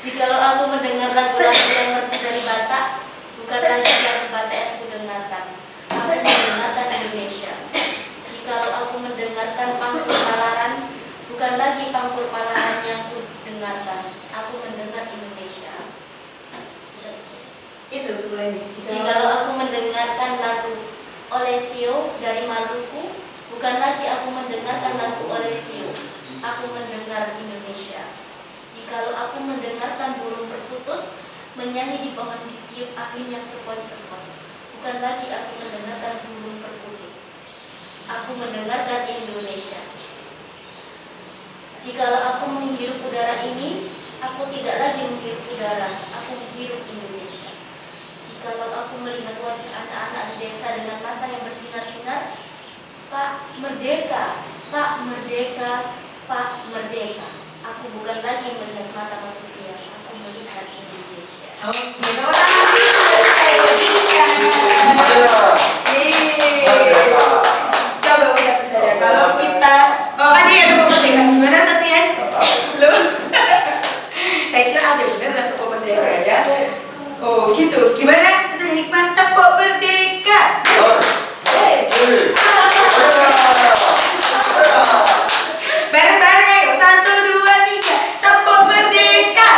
A: Jikalau aku mendengar lagu-lagu yang merdu dari Batak, bukan lagi lagu Batak yang kudengarkan. Aku mendengarkan Indonesia. Jikalau aku mendengarkan pangkur Palaran, bukan lagi pangkur Palaran yang kudengarkan. Aku mendengar Indonesia.
C: Itu sebenarnya.
A: Jikalau aku mendengarkan lagu Olesio dari Maluku, bukan lagi aku mendengarkan lagu Olesio. Aku mendengar Indonesia. Jikalau aku mendengarkan burung perkutut menyanyi di pohon ditiup angin yang sepoi-sepoi, bukan lagi aku mendengarkan burung perkutut. Aku mendengarkan Indonesia. Jikalau aku menghirup udara ini, aku tidak lagi menghirup udara, aku menghirup Indonesia. Jikalau aku melihat wajah anak-anak di desa dengan mata yang bersinar-sinar, Pak Merdeka, Pak Merdeka, Pak Merdeka. Aku bukan lagi melihat mata manusia, aku melihat Indonesia.
C: Coba Ustaz Sada, kalau kita, ada ya tepuk merdeka, gimana Satrian? Loh, saya kira ada bener tepuk merdeka ya. Oh gitu, gimana Ustaz Hikmah tepuk merdeka? Bareng-bareng ayo, 1, 2, 3, tepuk merdeka.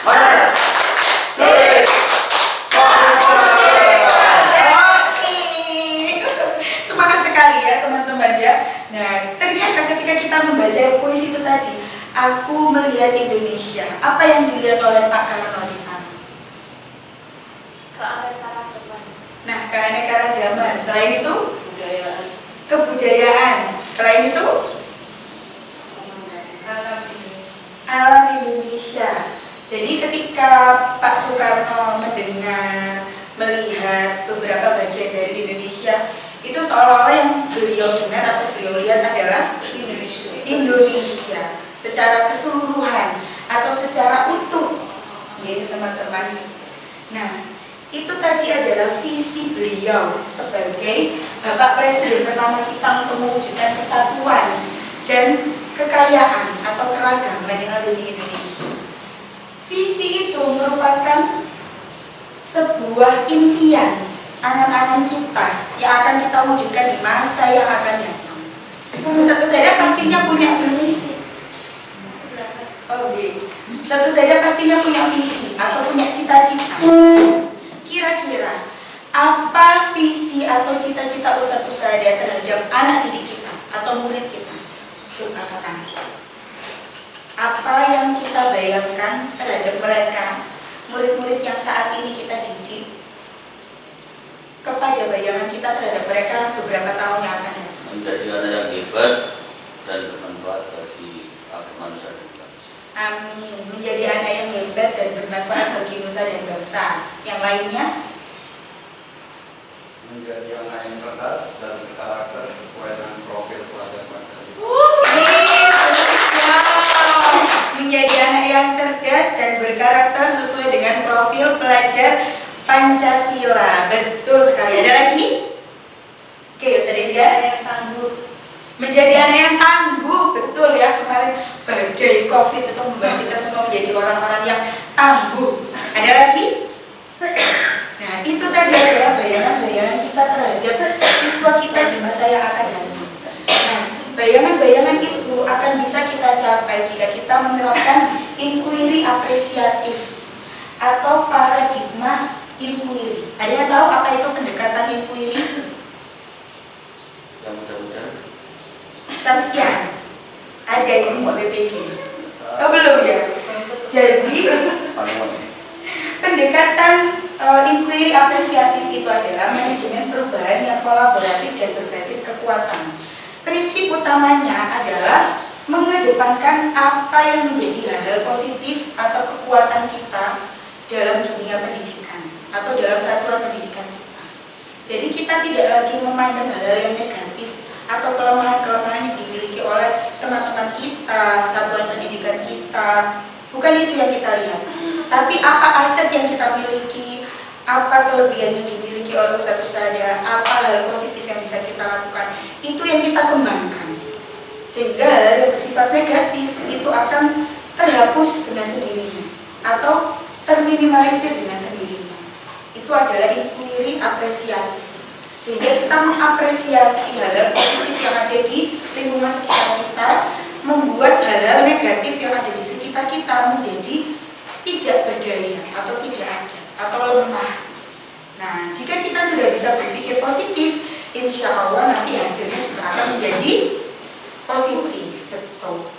C: Oke, semangat sekali ya teman-teman ya. Nah, ternyata ketika kita membaca puisi itu tadi, aku melihat Indonesia. Apa yang dilihat oleh Pak Karno di sana?
B: Keanekaragaman.
C: Nah, keanekaragaman. Selain itu, kebudayaan. Selain itu, alam Indonesia. Jadi ketika Pak Soekarno mendengar, melihat beberapa bagian dari Indonesia, itu seolah-olah yang beliau dengar atau beliau lihat adalah Indonesia secara keseluruhan atau secara utuh, ya teman-teman. Nah, itu tadi adalah visi beliau sebagai Bapak Presiden pertama kita untuk mewujudkan kesatuan dan kekayaan atau keragaman yang ada di Indonesia. Visi itu merupakan sebuah impian angan-angan kita yang akan kita wujudkan di masa yang akan datang. Satu saja pastinya punya visi. Oke. Satu saja pastinya punya visi atau punya cita-cita. Kira-kira apa visi atau cita-cita Ustadz Usada terhadap anak didik kita atau murid kita? Coba katakan. Apa yang kita bayangkan terhadap mereka, murid-murid yang saat ini kita didik, kepada bayangan kita terhadap mereka beberapa tahun yang akan datang?
E: Menjadi anak yang hebat dan bermanfaat bagi manusia dan bangsa.
C: Amin. Menjadi anak yang hebat dan bermanfaat bagi nusa dan bangsa. Yang lainnya?
D: Menjadi anak yang cerdas dan berkarakter sesuai dengan profil pelajar Pancasila. Menjadi anak yang cerdas dan berkarakter sesuai dengan profil pelajar Pancasila. Betul sekali. Ada lagi? Oke, Ustaz Indah.
G: yang tangguh.
C: Menjadi anak yang tangguh. Betul ya, kemarin badai COVID itu membuat kita semua menjadi orang-orang yang tangguh. Ada lagi? Nah, itu tadi adalah bayangan-bayangan kita terhadap siswa kita di masa yang akan datang. Nah, bayangan-bayangan itu akan bisa kita capai jika kita menerapkan inquiry apresiatif atau paradigma inquiry. Ada yang tahu apa itu pendekatan inquiry?
E: Yang mudah-mudahan
C: Safian, ada ini di PPG. Oh, belum ya? Jadi pendekatan inquiry apresiatif itu adalah manajemen perubahan yang kolaboratif dan berbasis kekuatan. Prinsip utamanya adalah mengedepankan apa yang menjadi hal-hal positif atau kekuatan kita dalam dunia pendidikan atau dalam satuan pendidikan kita. Jadi kita tidak lagi memandang hal-hal yang negatif atau kelemahan-kelemahan yang dimiliki oleh teman-teman kita, satuan pendidikan kita. Bukan itu yang kita lihat. Tapi apa aset yang kita miliki, apa kelebihan yang dimiliki oleh Ustadz Usada, apa hal positif yang bisa kita lakukan, itu yang kita kembangkan. Sehingga hal-hal yang bersifat negatif itu akan terhapus dengan sendirinya atau terminimalisir dengan sendirinya. Itu adalah inquiry apresiatif. Sehingga kita mengapresiasi hal-hal positif yang ada di lingkungan sekitar kita, membuat hal-hal negatif yang ada di sekitar kita menjadi tidak berdaya atau tidak ada atau lemah. Nah, jika kita sudah bisa berpikir positif, insya Allah nanti hasilnya juga akan menjadi positif. Betul.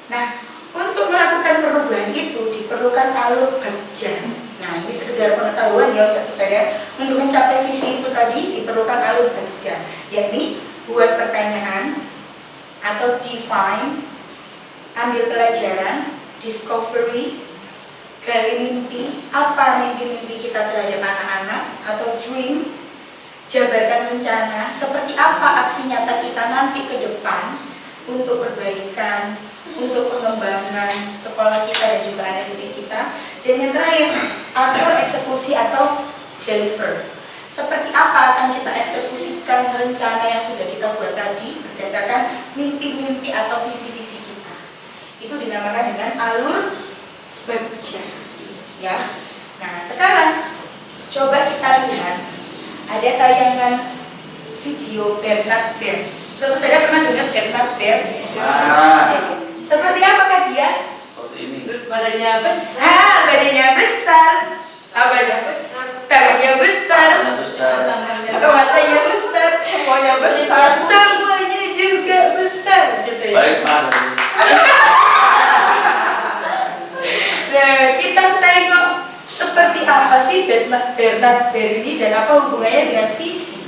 C: Nah, untuk melakukan perubahan itu diperlukan alur bagja. Nah, ini sekedar pengetahuan ya Ustaz saya. Untuk mencapai visi itu tadi diperlukan alur bagja, yakni buat pertanyaan atau define, ambil pelajaran, discovery, gali mimpi, apa mimpi-mimpi kita terhadap anak-anak atau dream, jabarkan rencana, seperti apa aksi nyata kita nanti ke depan untuk perbaikan, untuk pengembangan sekolah kita dan juga anak didik kita. Dan yang terakhir, atur eksekusi atau deliver. Seperti apa akan kita eksekusikan rencana yang sudah kita buat tadi berdasarkan mimpi-mimpi atau visi-visi kita. Itu dinamakan dengan alur baja, ya. Nah, sekarang coba kita lihat ada tayangan video Bernard Baird. Tentu saja pernah dengar Bernard Baird. Seperti apakah dia?
E: Seperti ini.
C: Badannya besar, badannya besar, apanya besar, tangannya besar, matanya besar, semuanya besar, semuanya juga besar. Gitu ya.
E: Baik, Pak.
C: Nah, kita tengok seperti apa sih Bernard Baird ini dan apa hubungannya dengan visi.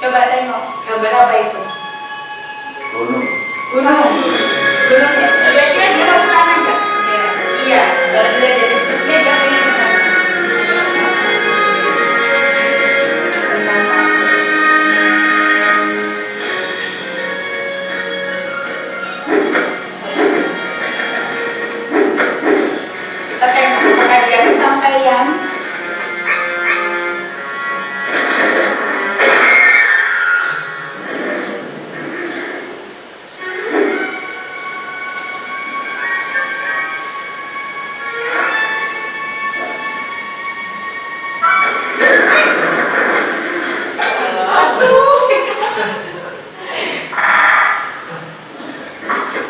C: Coba tengok gambar apa itu?
E: Gunung.
C: Gunung. Gunung ya. Kira-kira dia mau ke sana nggak? Iya. Kalau dilihat dari spesiesnya dia pengen ke sana. Kita tengok apakah dia kesampaian.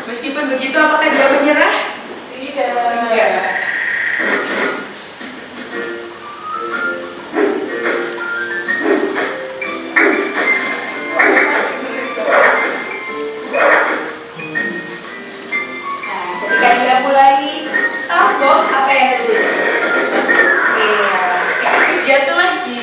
C: Meskipun begitu, apakah dia menyerah?
B: Tidak.
C: Enggak. Nah, ketika dia mulai sambung, apa yang terjadi? Iya, jatuh lagi.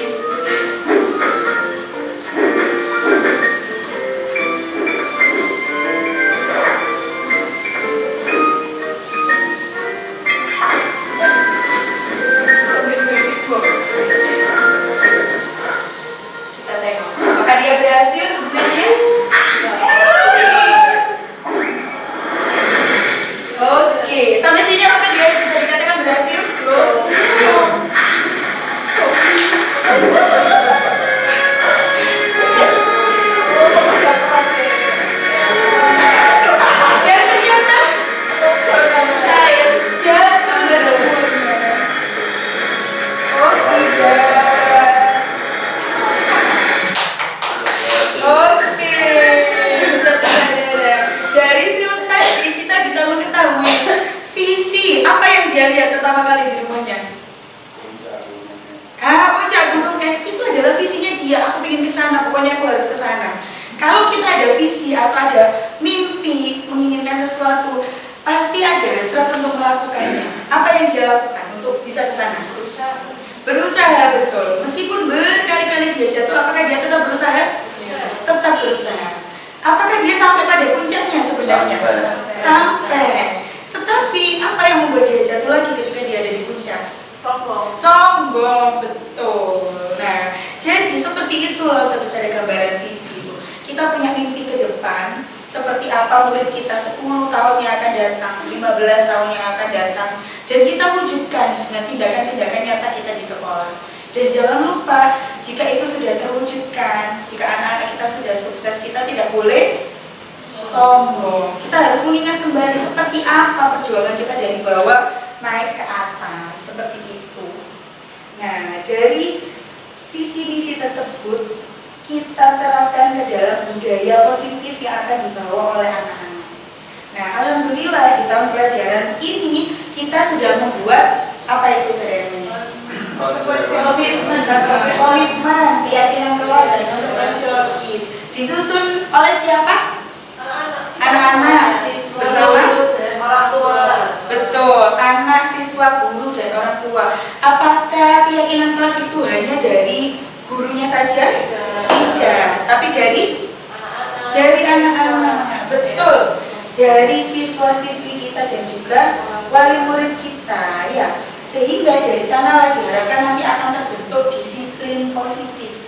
C: Kita tengok, apakah dia berhasil sebenarnya? Oke, sampai sini apakah dia bisa dikatakan berhasil? Dan ternyata jatuh dari umurnya. Oh tidak. Oke, dari film tadi kita bisa mengetahui visi apa yang dia lihat pertama kali di rumahnya. Puncak Gunung Es itu adalah visinya dia. Aku ingin ke sana, pokoknya aku harus ke sana. Kalau kita ada visi atau ada mimpi menginginkan sesuatu, pasti ada hasrat untuk melakukannya. Apa yang dia lakukan untuk bisa ke sana? Berusaha, betul. Meskipun berkali-kali dia jatuh, apakah dia tetap berusaha? Tetap berusaha. Apakah dia sampai pada puncaknya sebenarnya? Sampai. Tetapi apa yang membuat dia jatuh lagi ketika dia ada di puncak?
B: Sombong.
C: Sombong, betul. Nah, seperti itulah saudara gambaran visi itu. Kita punya mimpi ke depan, seperti apa murid kita 10 tahun yang akan datang, 15 tahun yang akan datang, dan kita wujudkan dengan tindakan-tindakan nyata kita di sekolah. Dan jangan lupa, jika itu sudah terwujudkan, jika anak-anak kita sudah sukses, kita tidak boleh sombong. Kita harus mengingat kembali seperti apa perjuangan kita dari bawah naik ke atas, seperti itu. Nah, dari visi misi tersebut kita terapkan ke dalam budaya positif yang akan dibawa oleh anak-anak. Nah, alhamdulillah di tahun pelajaran ini kita sudah membuat apa itu saudara? Komitmen, keyakinan kelas dan konsekuensi logis. Disusun oleh siapa? Anak-anak bersama
B: orang tua.
C: betul, anak, siswa, guru, dan orang tua. Apakah keyakinan kelas itu hanya dari gurunya saja? Tidak, tapi dari anak-anak. Betul, dari siswa-siswi kita dan juga wali murid kita, ya. Sehingga dari sanalah diharapkan nanti akan terbentuk disiplin positif.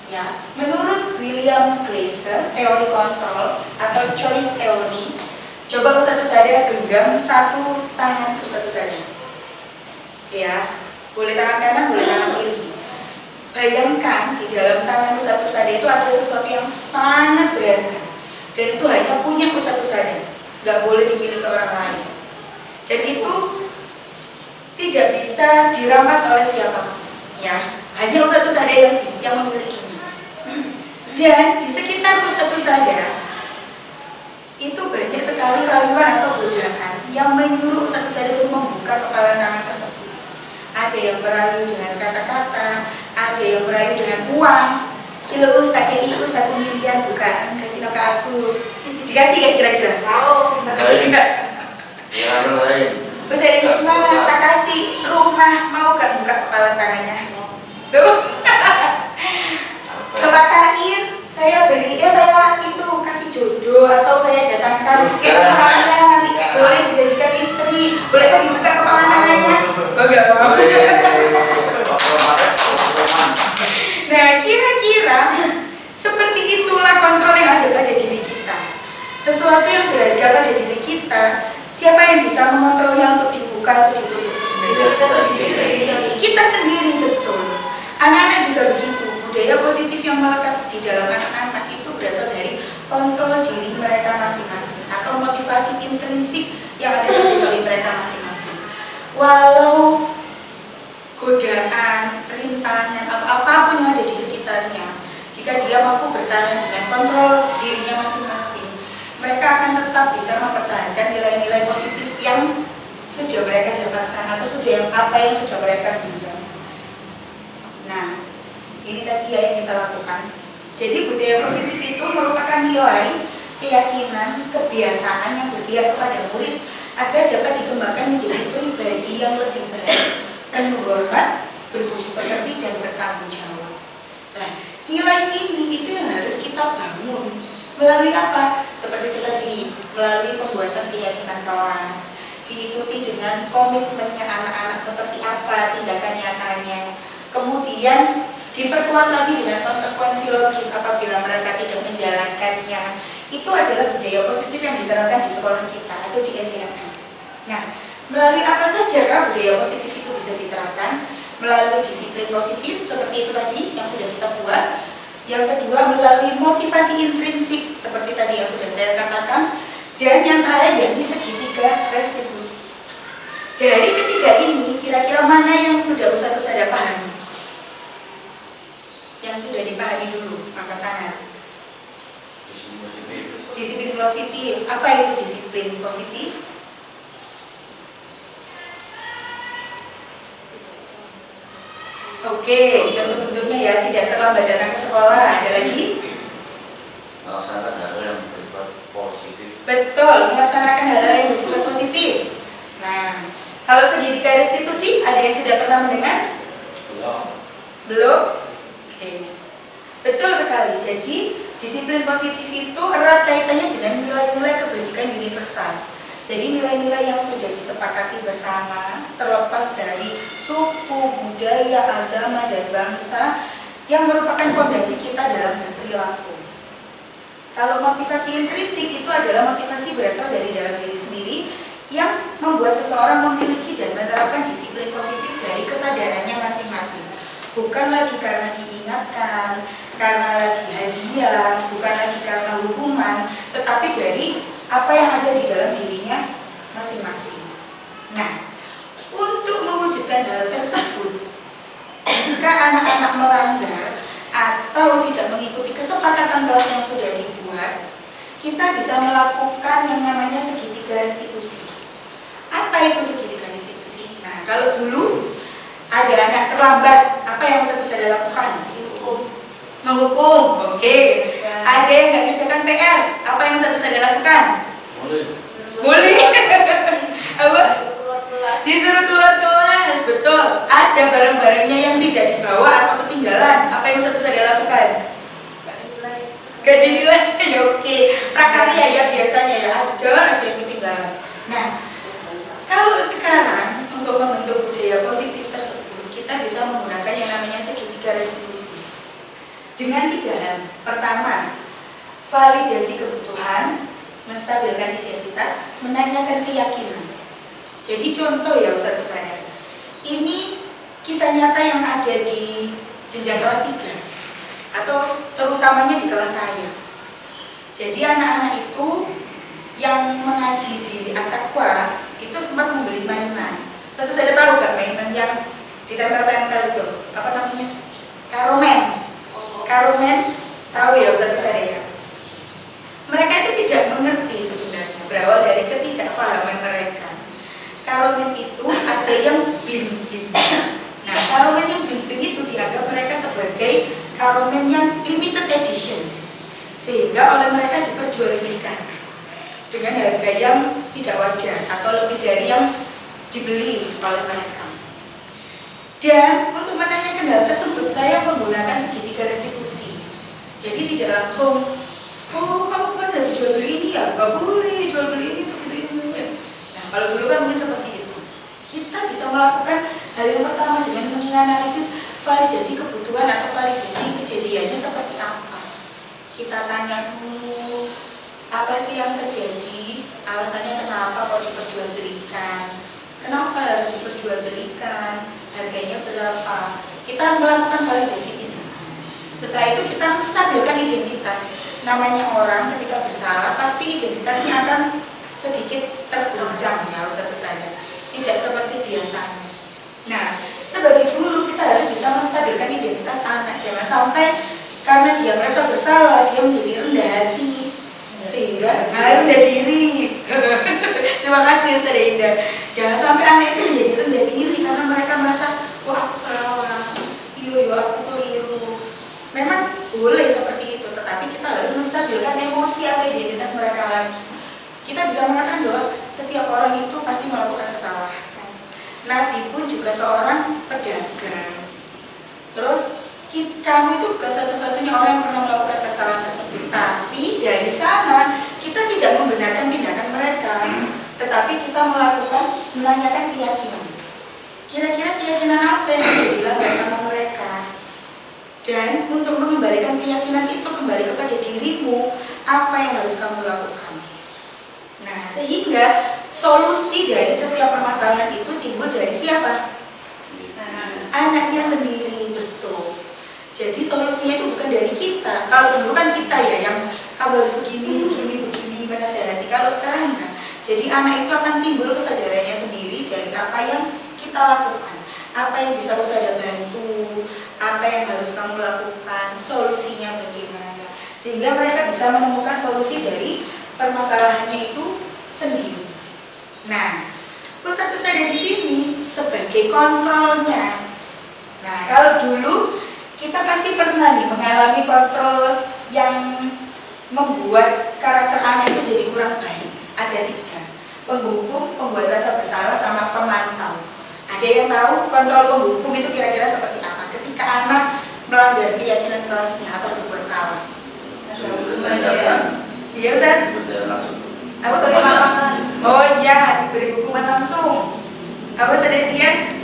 C: Ya, menurut William Glasser, teori kontrol atau choice theory, coba ustadz-ustadzah genggam satu tangan ustadz-ustadzah. Ya, boleh tangan kanan, boleh tangan kiri. Bayangkan di dalam tangan ustadz-ustadzah itu ada sesuatu yang sangat berharga, dan itu hanya punya ustadz-ustadzah, nggak boleh dimiliki orang lain. Dan itu tidak bisa dirampas oleh siapapun. Ya, hanya ustadz-ustadzah yang memilikinya. Dan di sekitar ustadz-ustadzah itu banyak sekali rayuan atau godaan yang menyuruh ustadz-ustadzah itu membuka kepala tangan tersebut. Ada yang merayu dengan kata-kata, ada yang merayu dengan uang. Kilo ustaz kayak itu 1 miliar bukan, kasih ke aku. Dikasih gak kira-kira?
B: Tahu.
C: Enggak.
E: Ya, lain.
C: Ustaz Hikmah, tak kasih rumah, mau gak buka kepala tangannya? Duh. Kepatahin, saya beri, saya itu kasih jodoh atau saya datangkan saya nanti boleh dijadikan istri, boleh kan dibuka kepala tangannya? Oh enggak mau. Nah, kira-kira seperti itulah kontrol yang ada pada diri kita. Sesuatu yang berharga pada diri kita, siapa yang bisa mengontrolnya untuk dibuka atau ditutup sebenarnya? Kita sendiri, betul. Anak-anak juga begitu. Budaya positif yang melekat di dalam anak-anak itu berasal dari kontrol diri mereka masing-masing atau motivasi intrinsik yang ada pada diri mereka masing-masing. Walau godaan, rintangan, atau apapun yang ada di sekitarnya, jika dia mampu bertahan dengan kontrol dirinya masing-masing, mereka akan tetap bisa mempertahankan nilai-nilai positif yang sudah mereka dapatkan atau apa yang sudah mereka genggam. Nah, ini tadi ya yang kita lakukan. Jadi budaya positif itu merupakan nilai, keyakinan, kebiasaan yang berpihak kepada murid agar dapat dikembangkan menjadi pribadi yang lebih baik, penuh hormat, berbudi pekerti, dan bertanggung jawab. Nah, nilai ini itu yang harus kita bangun. Melalui apa? Seperti itu tadi, melalui pembuatan keyakinan kelas, diikuti dengan komitmennya anak-anak seperti apa tindakan nyatanya. Kemudian diperkuat lagi dengan konsekuensi logis apabila mereka tidak menjalankannya. Itu adalah budaya positif yang diterapkan di sekolah kita atau di SDM. Nah, melalui apa saja budaya positif itu bisa diterapkan? Melalui disiplin positif seperti itu tadi yang sudah kita buat. Yang kedua, melalui motivasi intrinsik seperti tadi yang sudah saya katakan. Dan yang terakhir yakni segitiga restitusi. Dari ketiga ini, kira-kira mana yang sudah ustadz pahami? Yang sudah dipahami dulu, angkat tangan. Disiplin positif. Apa itu disiplin positif? Oke, contoh bentuknya ya, tidak terlambat datang ke sekolah. Ada lagi?
E: Melaksanakan hal yang bersifat positif.
C: Betul, melaksanakan hal-hal yang bersifat positif. Nah, kalau segitiga restitusi, ada yang sudah pernah mendengar? Belum? Oke. Betul sekali. Jadi, disiplin positif itu erat kaitannya dengan nilai-nilai kebajikan universal. Jadi nilai-nilai yang sudah disepakati bersama, terlepas dari suku, budaya, agama, dan bangsa, yang merupakan fondasi kita dalam berperilaku. Kalau motivasi intrinsik itu adalah motivasi berasal dari dalam diri sendiri yang membuat seseorang memiliki dan menerapkan disiplin positif dari kesadarannya masing-masing. Bukan lagi karena diingatkan, karena lagi hadiah, bukan lagi karena hukuman, tetapi dari apa yang ada di dalam dirinya masing-masing. Nah, untuk mewujudkan hal tersebut, jika anak-anak melanggar atau tidak mengikuti kesepakatan kelas yang sudah dibuat, kita bisa melakukan yang namanya segitiga restitusi. Apa itu segitiga restitusi? Nah, kalau dulu ada anak terlambat, apa yang harus saya lakukan? Menghukum. Oke. Ada yang nggak kerjakan PR, apa yang saya lakukan? Boleh. Apa? Disuruh keluar kelas, betul. Ada barang-barangnya yang tidak dibawa atau ketinggalan, apa yang saya lakukan? Gak dinilai. Ya, oke. Prakarya ya biasanya ya, ada aja yang ketinggalan. Nah, kalau sekarang untuk membentuk budaya positif tersebut, kita bisa menggunakan yang namanya segitiga restitusi dengan 3 hal. Pertama, validasi kebutuhan, menstabilkan identitas, menanyakan keyakinan. Jadi contoh ya Ustaz-Ustazah, ini kisah nyata yang ada di jenjang kelas 3 atau terutamanya di kelas saya. Jadi anak-anak itu yang mengaji di At-Taqwa itu sempat membeli mainan. Saya tahu gak mainan yang ditempel-tempel itu? Apa namanya? Karomen. Karomen, tahu ya Ustaz-Ustazah ya? Mereka itu tidak mengerti sebenarnya, berawal dari ketidakfahaman mereka. Karomen itu ada yang bling-bling. Nah, karomen yang bling-bling itu dianggap mereka sebagai karomen yang limited edition, sehingga oleh mereka diperjualbelikan dengan harga yang tidak wajar atau lebih dari yang dibeli oleh mereka. Dan untuk menanyakan hal tersebut, saya menggunakan segitiga restitusi. Jadi tidak langsung, oh kamu kemarin ada jual beli ini ya, nggak boleh jual beli ini tuh beli ini. Nah, kalau dulu kan mungkin seperti itu. Kita bisa melakukan hal yang pertama dengan menganalisis validasi kebutuhan atau validasi kejadiannya seperti apa. Kita tanya dulu, apa sih yang terjadi, alasannya kenapa kok diperjualbelikan, kenapa harus diperjualbelikan, harganya berapa. Kita melakukan validasi tindakan. Setelah itu kita menstabilkan identitas. Namanya orang ketika bersalah pasti identitasnya akan sedikit tergoncang ya Ustaz-Ustazah, tidak seperti biasanya. Nah, sebagai guru kita harus bisa menstabilkan identitas anak. Jangan sampai karena dia merasa bersalah dia menjadi rendah hati, sehingga rendah diri. Terima kasih Ustaz Indah. Jangan sampai anak itu menjadi rendah diri karena mereka merasa, wah aku salah, iya aku keliru. Memang boleh seperti itu, tetapi kita harus menstabilkan emosi atau identitas mereka lagi. Kita bisa mengatakan bahwa setiap orang itu pasti melakukan kesalahan. Nabi pun juga seorang pedagang. Terus kamu itu bukan satu-satunya orang yang pernah melakukan kesalahan tersebut. Tapi dari sana kita tidak membenarkan tindakan mereka, tetapi kita menanyakan keyakinan. Kira-kira keyakinan apa yang sudah dilanggar sama mereka? Dan untuk mengembalikan keyakinan itu kembali kepada dirimu, apa yang harus kamu lakukan? Nah, sehingga solusi dari setiap permasalahan itu timbul dari siapa? Anaknya sendiri, betul. Jadi solusinya itu bukan dari kita. Kalau dulu kan kita ya yang kamu harus begini, menasehati. Kalau sekarang enggak. Jadi anak itu akan timbul kesadarannya sendiri dari apa yang kita lakukan. Apa yang bisa Ustazah bantu, apa yang harus kamu lakukan, solusinya bagaimana. Sehingga mereka bisa menemukan solusi dari permasalahannya itu sendiri. Nah, Ustaz-Ustazah di sini sebagai kontrolnya. Nah, kalau dulu kita pasti pernah nih mengalami kontrol yang membuat karakter anak itu jadi kurang baik. Ada 3, penghukum, pembuat rasa bersalah, sama pemantau. Ada yang tahu kontrol penghukum itu kira-kira seperti apa ketika anak melanggar keyakinan kelasnya atau berbuat salah? Iya Ustaz? Apa bagaimana? Oh iya, diberi hukuman langsung. Apa Ustaz Desian?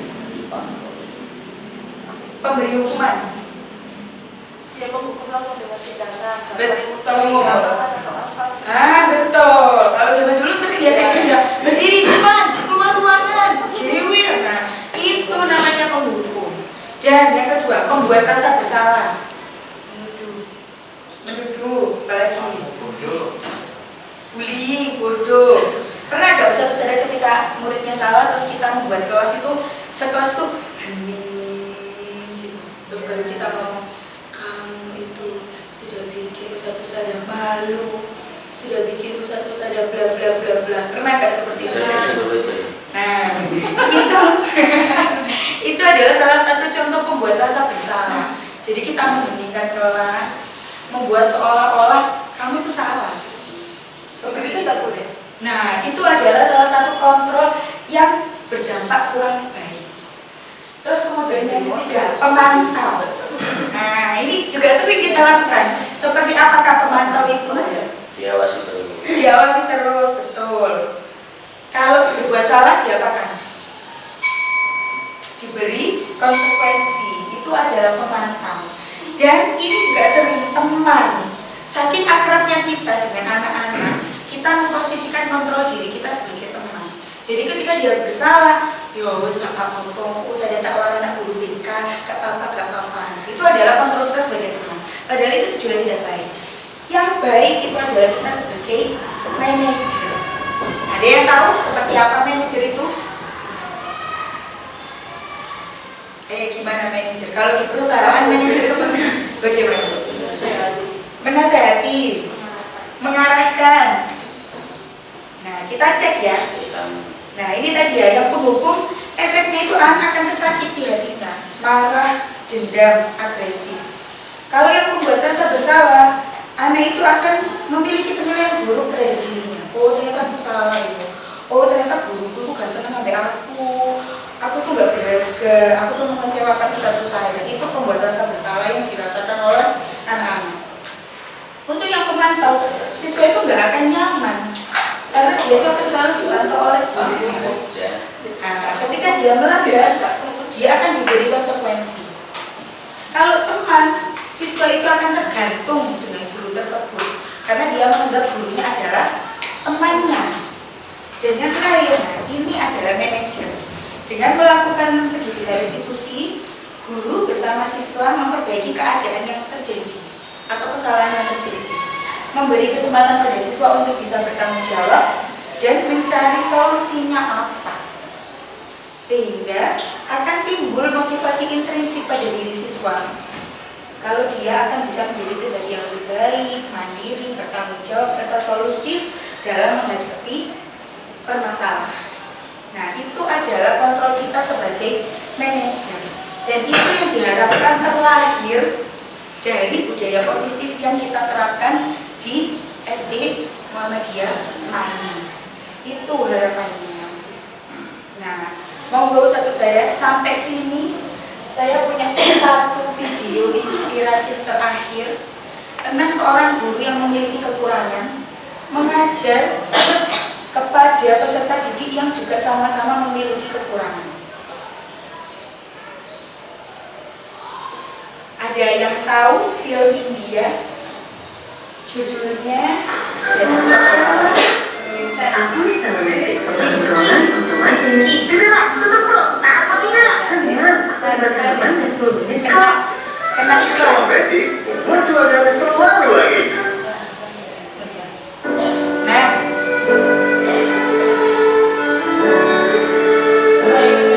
C: Pemberi hukuman.
B: langsung dengan bicara.
C: Betul. Betul. Kalau zaman dulu sering ya kayak gitu ya, berdiri di depan, keluar ruangan, jewir. Nah, itu namanya penghukum. Dan yang kedua, membuat rasa bersalah. Menuduh, apalagi bullying, bodoh. Pernah gak Ustaz sadar ketika muridnya salah terus kita membuat kelas itu, sekelas itu hening gitu. Terus baru kita ngomong, kamu itu sudah bikin Ustaz ada malu, sudah bikin Ustaz ada bla bla bla bla. Pernah gak seperti itu? Nah, itu adalah salah satu contoh pembuat rasa bersalah. Jadi kita mengheningkan kelas, membuat seolah-olah kamu itu salah. Seperti itu
B: tidak boleh.
C: Nah, itu adalah salah satu kontrol yang berdampak kurang baik. Terus kemudian yang ketiga, pemantau. Nah, ini juga sering kita lakukan. Seperti apakah pemantau itu?
E: Diawasi terus.
C: Diawasi terus, betul. Kalau berbuat salah diapakan? Diberi konsekuensi. Itu adalah pemantau. Dan ini juga sering teman. Saking akrabnya kita dengan anak-anak, kita memposisikan kontrol diri kita sebagai teman. Jadi ketika dia bersalah, yo wis gak apa-apa, usah ada tawaran anak guru BK, gak apa-apa. Nah, itu adalah kontrol kita sebagai teman. Padahal itu tujuan tidak baik. Yang baik itu adalah kita sebagai manajer. Ada yang tahu seperti apa manajer itu? Gimana manajer? Kalau di perusahaan manajer seperti bagaimana? Menasehati, mengarahkan. Nah, kita cek ya. Nah, ini tadi ya, yang penghukum efeknya itu anak akan tersakiti hatinya, marah, dendam, agresif. Kalau yang membuat rasa bersalah, anak itu akan memiliki penilaian buruk terhadap dirinya. Oh, ternyata aku salah itu. Oh, ternyata guruku gak senang sampai aku tuh gak berharga, aku tuh mengecewakan satu saya. Itu pembuat rasa bersalah yang dirasakan oleh anak-anak. Untuk yang pemantau, siswa itu nggak akan nyaman karena dia itu akan selalu dipantau oleh gurunya. Nah, ketika dia melanggar, dia akan diberi konsekuensi. Kalau teman, siswa itu akan tergantung dengan guru tersebut karena dia menganggap gurunya adalah temannya. Dan yang terakhir, ini adalah manajer. Dengan melakukan segitiga restitusi, guru bersama siswa memperbaiki keadaan yang terjadi atau kesalahan yang terjadi, memberi kesempatan pada siswa untuk bisa bertanggung jawab dan mencari solusinya apa, sehingga akan timbul motivasi intrinsik pada diri siswa kalau dia akan bisa menjadi pribadi yang lebih baik, mandiri, bertanggung jawab serta solutif dalam menghadapi permasalahan. Nah, itu adalah kontrol kita sebagai manajer, dan itu yang diharapkan terlahir dari budaya positif yang kita terapkan di SD Muhammadiyah Ma'in. Itu harapannya. Nah, monggo satu saya sampai sini saya punya satu video inspiratif terakhir tentang seorang guru yang memiliki kekurangan mengajar kepada peserta didik yang juga sama-sama memiliki kekurangan. Ada yang tahu film India? Judulnya
F: Aku selalu pengaturan otomatis. Tutup bro, apa tidak? Tenang, teman-teman dan seluruh menit kok.
C: Kena iklan.
H: Waduh, ada selalu lagi.
C: Nah,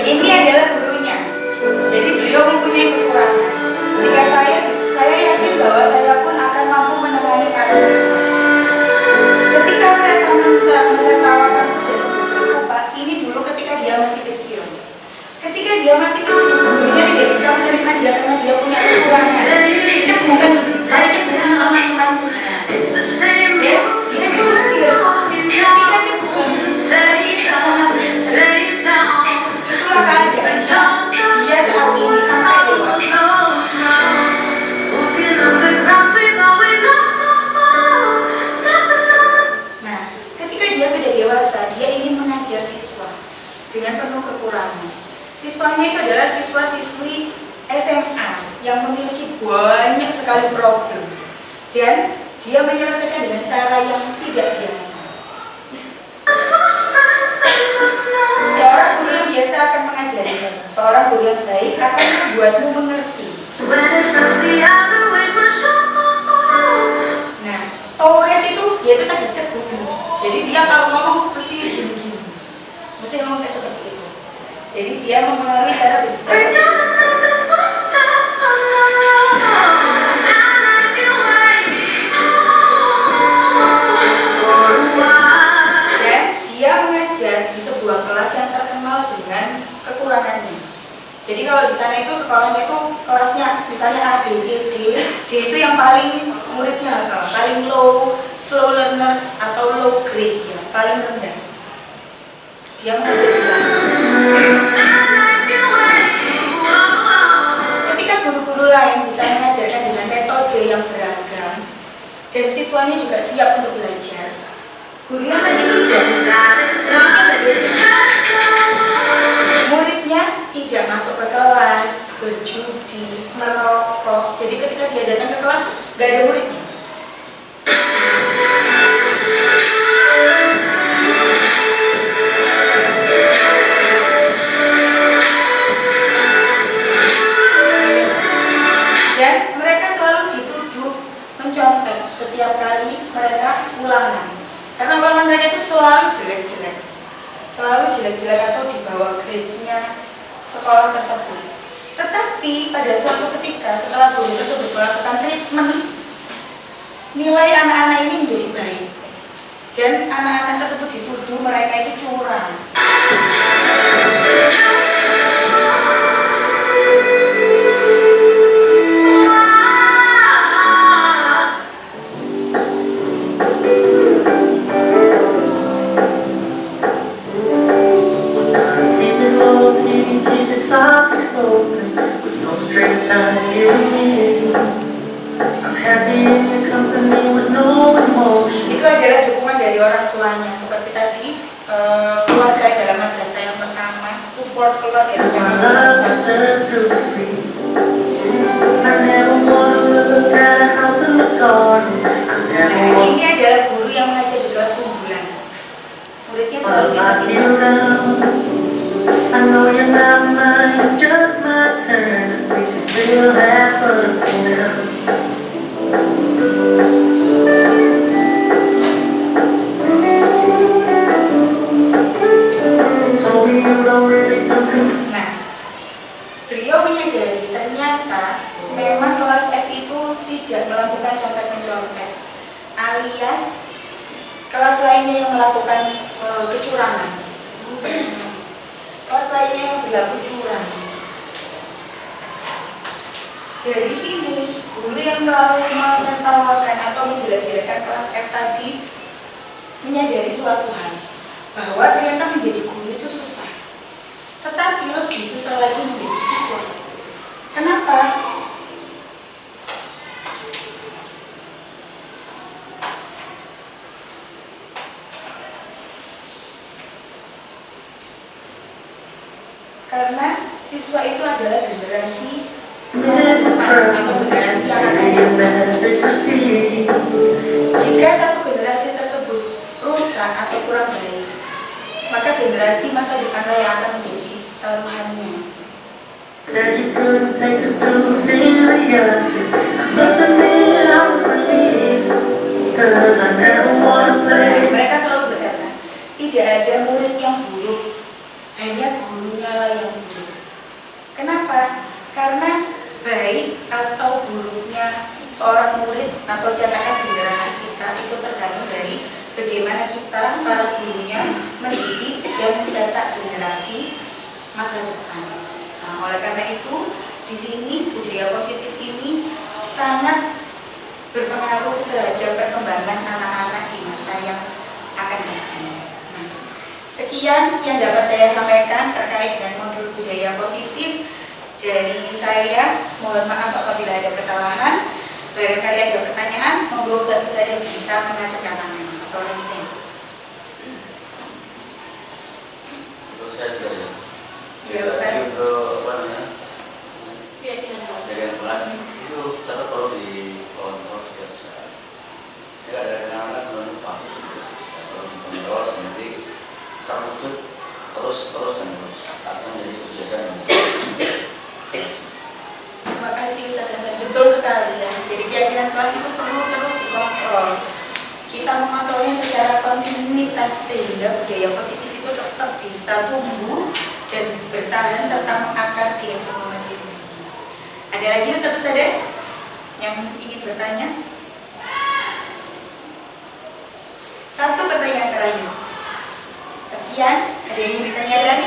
C: ini adalah gurunya. Jadi beliau mempunyai kekurangan. Jika saya yakin bahwa saya pun akan mampu menemani para siswa. Ketika mereka menertawakan dan berubah, ini dulu ketika dia masih kecil. Ketika dia masih kecil, gurunya tidak bisa menerima dia karena dia punya kekurangan. Cebukan teman-teman. Dia diusir. Ketika cebukan, dia sangat besar. Itulah keadaan dia saat ini sampai dewasa. Nah, ketika dia sudah dewasa, dia ingin mengajar siswa dengan penuh kekurangan. Siswanya itu adalah siswa-siswi SMA yang memiliki banyak sekali problem. dan dia menyelesaikan dengan cara yang tidak biasa. Seorang guru yang biasa akan mengajarimu, seorang guru yang baik akan membuatmu mengerti. Nah, Tauret itu dia itu tadi cek guru. Jadi dia kalau ngomong mesti gini-gini, mesti ngomong kayak seperti itu. Jadi dia mempengaruhi cara berbicara. Dan dia mengajar di sebuah kelas yang terkenal dengan kekurangannya. Jadi kalau di sana itu sekolahnya itu kelasnya misalnya A, B, C, D. D itu yang paling muridnya apa? Paling low, slow learners atau low grade ya, paling rendah. Dia mengajar di sana. Ketika guru-guru lain bisa mengajarkan dengan metode yang beragam dan siswanya juga siap untuk belajar, guru yang muridnya tidak masuk ke kelas, berjudi, merokok. Jadi ketika dia datang ke kelas, gak ada muridnya. Dan mereka selalu dituduh mencontek setiap kali mereka ulangan. Karena ulangan mereka itu selalu jelek-jelek. Selalu jelek-jelek atau di bawah grade-nya sekolah tersebut. Tetapi pada suatu ketika setelah guru tersebut melakukan treatment, nilai anak-anak ini menjadi baik. Dan anak-anak tersebut dituduh mereka itu curang.
I: Softly spoken, with no strings tied you to me. I'm happy in your company with no emotion.
C: Itu adalah dukungan dari orang tuanya, seperti tadi keluarga dalam madrasah yang pertama, support keluarga yang pertama. Nah, ini adalah guru yang mengajar di kelas unggulan. Muridnya selalu
I: I know you're not mine, it's just my turn. We can still have fun for now. You told me you don't really do.
C: Nah, beliau menyadari ternyata memang kelas F itu tidak melakukan contek-mencontek, alias kelas lainnya yang melakukan kecurangan. Kelas lainnya yang berlaku curang. Dari sini, guru yang selalu menertawakan atau menjelek-jelekan kelas F tadi menyadari suatu hal, bahwa ternyata menjadi guru itu susah. Tetapi lebih susah lagi menjadi siswa. Kenapa? Karena siswa itu adalah generasi masa depan atau generasi yang akan datang. Jika satu generasi tersebut rusak atau kurang baik, maka generasi masa depanlah yang akan menjadi taruhannya.
I: Said you couldn't take us too seriously. I must admit I was relieved, 'cause I never wanna play.
C: Mereka selalu berkata, tidak ada murid yang buruk, hanya gurunya lah yang buruk. Kenapa? Karena baik atau buruknya seorang murid atau cetakan generasi kita itu tergantung dari bagaimana kita, para gurunya, mendidik dan mencetak generasi masa depan. Nah, oleh karena itu, di sini budaya positif ini sangat berpengaruh terhadap perkembangan anak-anak di masa yang akan datang. Nah, sekian yang dapat saya sampaikan terkait dengan modul budaya positif dari saya. Mohon maaf apabila ada kesalahan. Barangkali ada pertanyaan, monggo satu saja bisa mengacungkan tangan atau raise hand.
E: Untuk saya sudah ya.
C: Ya, Ustaz.
E: Jadi untuk apa namanya?
A: Keyakinan kelas.
E: Keyakinan kelas itu tetap perlu dikontrol setiap saat. terus akan menjadi kebiasaan.
C: Terima kasih Ustaz Hasan, betul sekali ya. Jadi keyakinan kelas itu perlu terus dikontrol. Kita mengontrolnya secara kontinuitas sehingga budaya positif itu tetap bisa tumbuh dan bertahan serta mengakar di SD Muhammadiyah. Ada lagi Ustaz Usada yang ingin bertanya? Satu pertanyaan terakhir. Safian, ada yang ingin ditanyakan?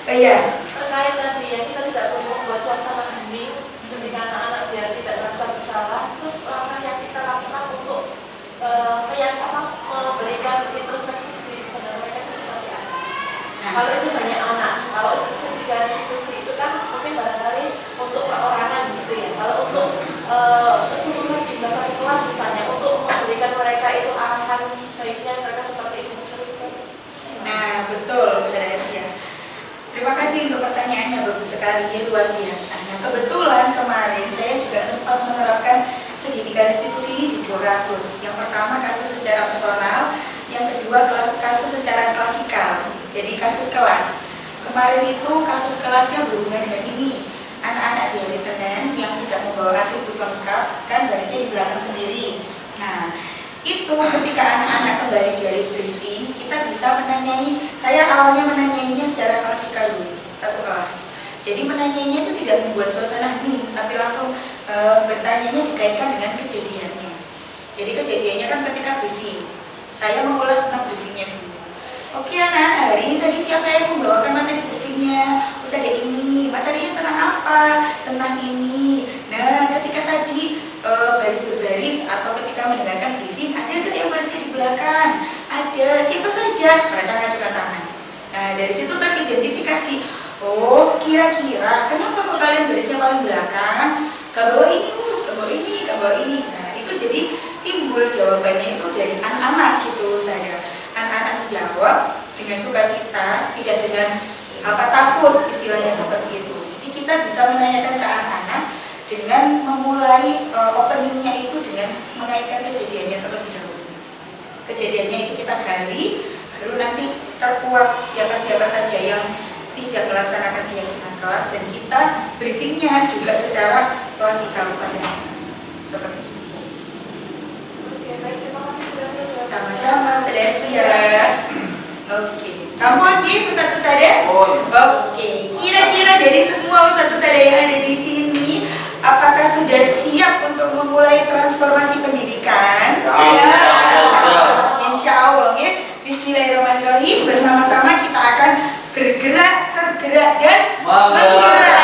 C: Oh iya.
B: Terkait tadi ya, kita tidak perlu membuat suasana hening ketika anak-anak biar tidak merasa bersalah. Terus langkah yang kita lakukan untuk memberikan introspeksi diri kepada mereka itu seperti apa? Kalau itu banyak anak, kalau tiga institusi itu kan mungkin barangkali untuk perorangan gitu ya. Kalau untuk keseluruhan di satu kelas misalnya, untuk memberikan mereka itu arahan sebaiknya mereka seperti itu seterusnya.
C: Nah, betul, Saudara Asia. Terima kasih untuk pertanyaannya, bagus sekali, dia luar biasa. Nah, kebetulan kemarin saya juga sempat menerapkan segitiga restitusi ini di 2 kasus. Yang pertama kasus secara personal, yang kedua kasus secara klasikal. Jadi kasus kelas. Kemarin itu kasus kelasnya berhubungan dengan ini. Anak-anak di hari Senin yang tidak membawa atribut lengkap, kan barisnya di belakang sendiri. Nah, itu ketika anak-anak kembali dari briefing, kita bisa menanyai, saya awalnya menanyainya secara klasikal dulu, satu kelas. Jadi menanyainya itu tidak membuat suasana hening, tapi langsung bertanyanya dikaitkan dengan kejadiannya. Jadi kejadiannya kan ketika briefing, saya mengulas tentang briefingnya dulu. Oke anak-anak, hari ini tadi siapa yang membawakan materi briefingnya? Ustazah ini, materinya tentang apa? Tentang ini. Nah, ketika tadi baris berbaris atau ketika mendengarkan briefing, ada gak yang barisnya di belakang? Ada, siapa saja? Mereka ngajukan tangan. Nah, dari situ teridentifikasi. Oh, kira-kira kenapa kok kalian barisnya paling belakang? Gak bawa ini, Mus, gak bawa ini, gak bawa ini. Nah, itu jadi timbul jawabannya itu dari anak-anak gitu, saya. Anak-anak menjawab dengan sukacita, tidak dengan takut, istilahnya seperti itu. Jadi kita bisa menanyakan ke anak-anak dengan memulai openingnya itu dengan mengaitkan kejadiannya terlebih dahulu. Kejadiannya itu kita gali, baru nanti terkuak siapa-siapa saja yang tidak melaksanakan keyakinan kelas, dan kita briefingnya juga secara klasikal pada seperti itu.
B: Oke, baik, terima kasih sudah
C: Sama-sama, Saudara Sia. Oke, sampun nih Ustazah. Oke, kira-kira dari semua Ustazah yang ada di sini, apakah sudah siap untuk memulai transformasi pendidikan? Ya. Insya Allah ya. Bismillahirrahmanirrahim. Bersama-sama kita akan bergerak, tergerak dan menggerak.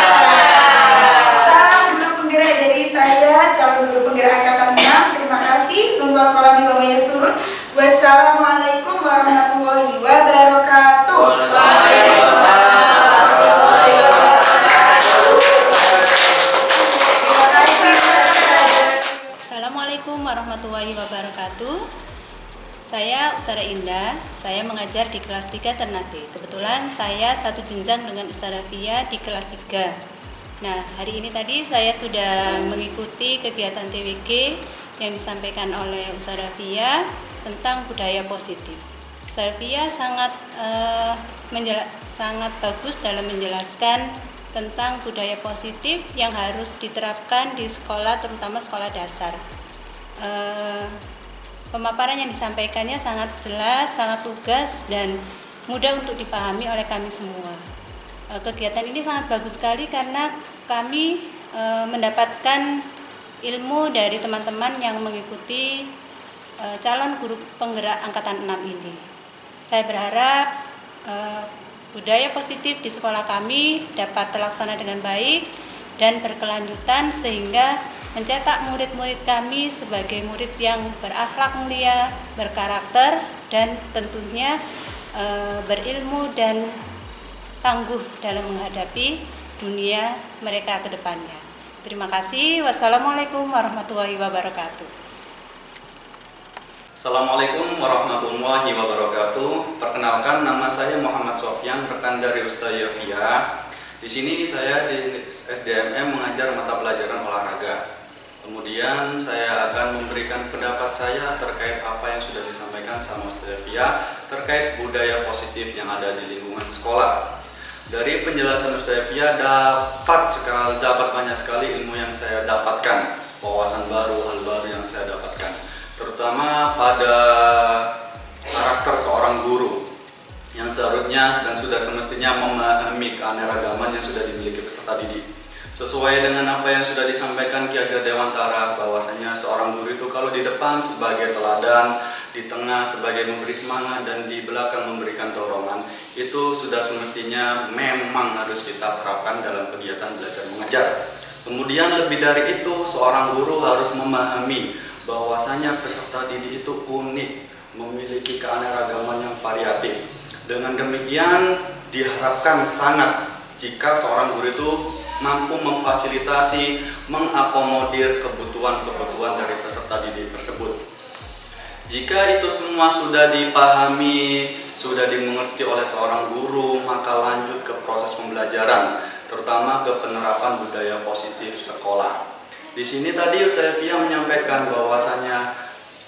C: Salam guru penggerak dari saya, calon guru penggerak angkatan 6. Terima kasih. Numpal kolami wa mayasturun. Wassalamualaikum warahmatullahi wabarakatuh.
G: Assalamualaikum warahmatullahi wabarakatuh. Saya Ustazah Indah, saya mengajar di kelas 3 Ternate. Kebetulan saya satu jenjang dengan Ustazah Fia di kelas 3. Nah, hari ini tadi saya sudah mengikuti kegiatan TWG yang disampaikan oleh Ustazah Fia tentang budaya positif. Ustazah Fia sangat bagus dalam menjelaskan tentang budaya positif yang harus diterapkan di sekolah, terutama sekolah dasar. Pemaparan yang disampaikannya sangat jelas, sangat lugas, dan mudah untuk dipahami oleh kami semua. Kegiatan ini sangat bagus sekali karena kami mendapatkan ilmu dari teman-teman yang mengikuti calon guru penggerak angkatan 6 ini. Saya berharap budaya positif di sekolah kami dapat terlaksana dengan baik dan berkelanjutan sehingga mencetak murid-murid kami sebagai murid yang berakhlak mulia, berkarakter, dan tentunya berilmu dan tangguh dalam menghadapi dunia mereka ke depannya. Terima kasih. Wassalamualaikum warahmatullahi wabarakatuh.
J: Assalamualaikum warahmatullahi wabarakatuh. Perkenalkan, nama saya Muhammad Sofyan, rekan dari Ustazah Fia. Di sini saya di SDMM mengajar mata pelajaran olahraga. Kemudian Kemudian saya akan memberikan pendapat saya terkait apa yang sudah disampaikan sama Ustaz Evia terkait budaya positif yang ada di lingkungan sekolah. Dari penjelasan Ustaz Evia dapat banyak sekali ilmu yang saya dapatkan, wawasan baru, hal baru yang saya dapatkan, terutama pada karakter seorang guru yang seharusnya dan sudah semestinya memahami keanekaragaman yang sudah dimiliki peserta didik. Sesuai dengan apa yang sudah disampaikan Ki Hajar Dewantara, bahwasanya seorang guru itu kalau di depan sebagai teladan, di tengah sebagai memberi semangat, dan di belakang memberikan dorongan, itu sudah semestinya memang harus kita terapkan dalam kegiatan belajar mengajar. Kemudian lebih dari itu, seorang guru harus memahami bahwasanya peserta didik itu unik, memiliki keanekaragaman yang variatif. Dengan demikian diharapkan sangat jika seorang guru itu mampu memfasilitasi, mengakomodir kebutuhan-kebutuhan dari peserta didik tersebut. Jika itu semua sudah dipahami, sudah dimengerti oleh seorang guru, maka lanjut ke proses pembelajaran, terutama ke penerapan budaya positif sekolah. Di sini tadi Ustaz Evia menyampaikan bahwasanya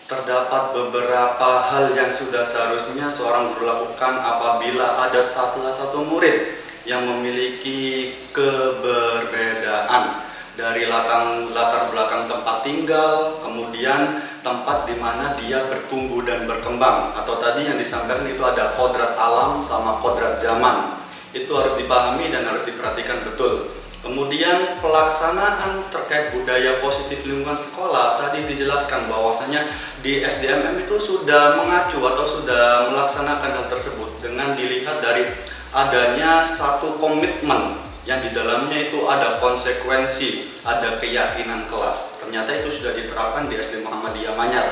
J: terdapat beberapa hal yang sudah seharusnya seorang guru lakukan apabila ada salah satu murid yang memiliki keberbedaan dari latar belakang tempat tinggal, kemudian tempat di mana dia bertumbuh dan berkembang, atau tadi yang disampaikan itu ada kodrat alam sama kodrat zaman. Itu harus dipahami dan harus diperhatikan betul. Kemudian pelaksanaan terkait budaya positif lingkungan sekolah, tadi dijelaskan bahwasanya di SDMM itu sudah mengacu atau sudah melaksanakan hal tersebut dengan dilihat dari adanya satu komitmen yang di dalamnya itu ada konsekuensi, ada keyakinan kelas. Ternyata itu sudah diterapkan di SD Muhammadiyah Manyar.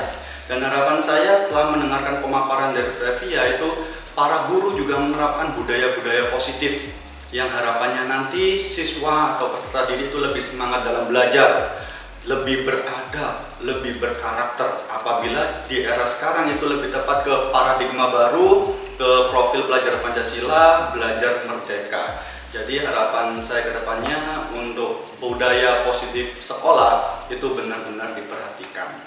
J: Dan harapan saya setelah mendengarkan pemaparan dari Ustaz Evia itu, para guru juga menerapkan budaya-budaya positif yang harapannya nanti siswa atau peserta didik itu lebih semangat dalam belajar, lebih beradab, lebih berkarakter. Apabila di era sekarang itu lebih tepat ke paradigma baru, ke profil pelajar Pancasila, belajar merdeka. Jadi harapan saya ke depannya untuk budaya positif sekolah itu benar-benar diperhatikan.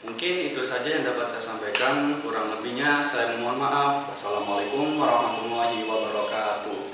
J: Mungkin itu saja yang dapat saya sampaikan, kurang lebihnya saya mohon maaf. Wassalamualaikum warahmatullahi wabarakatuh.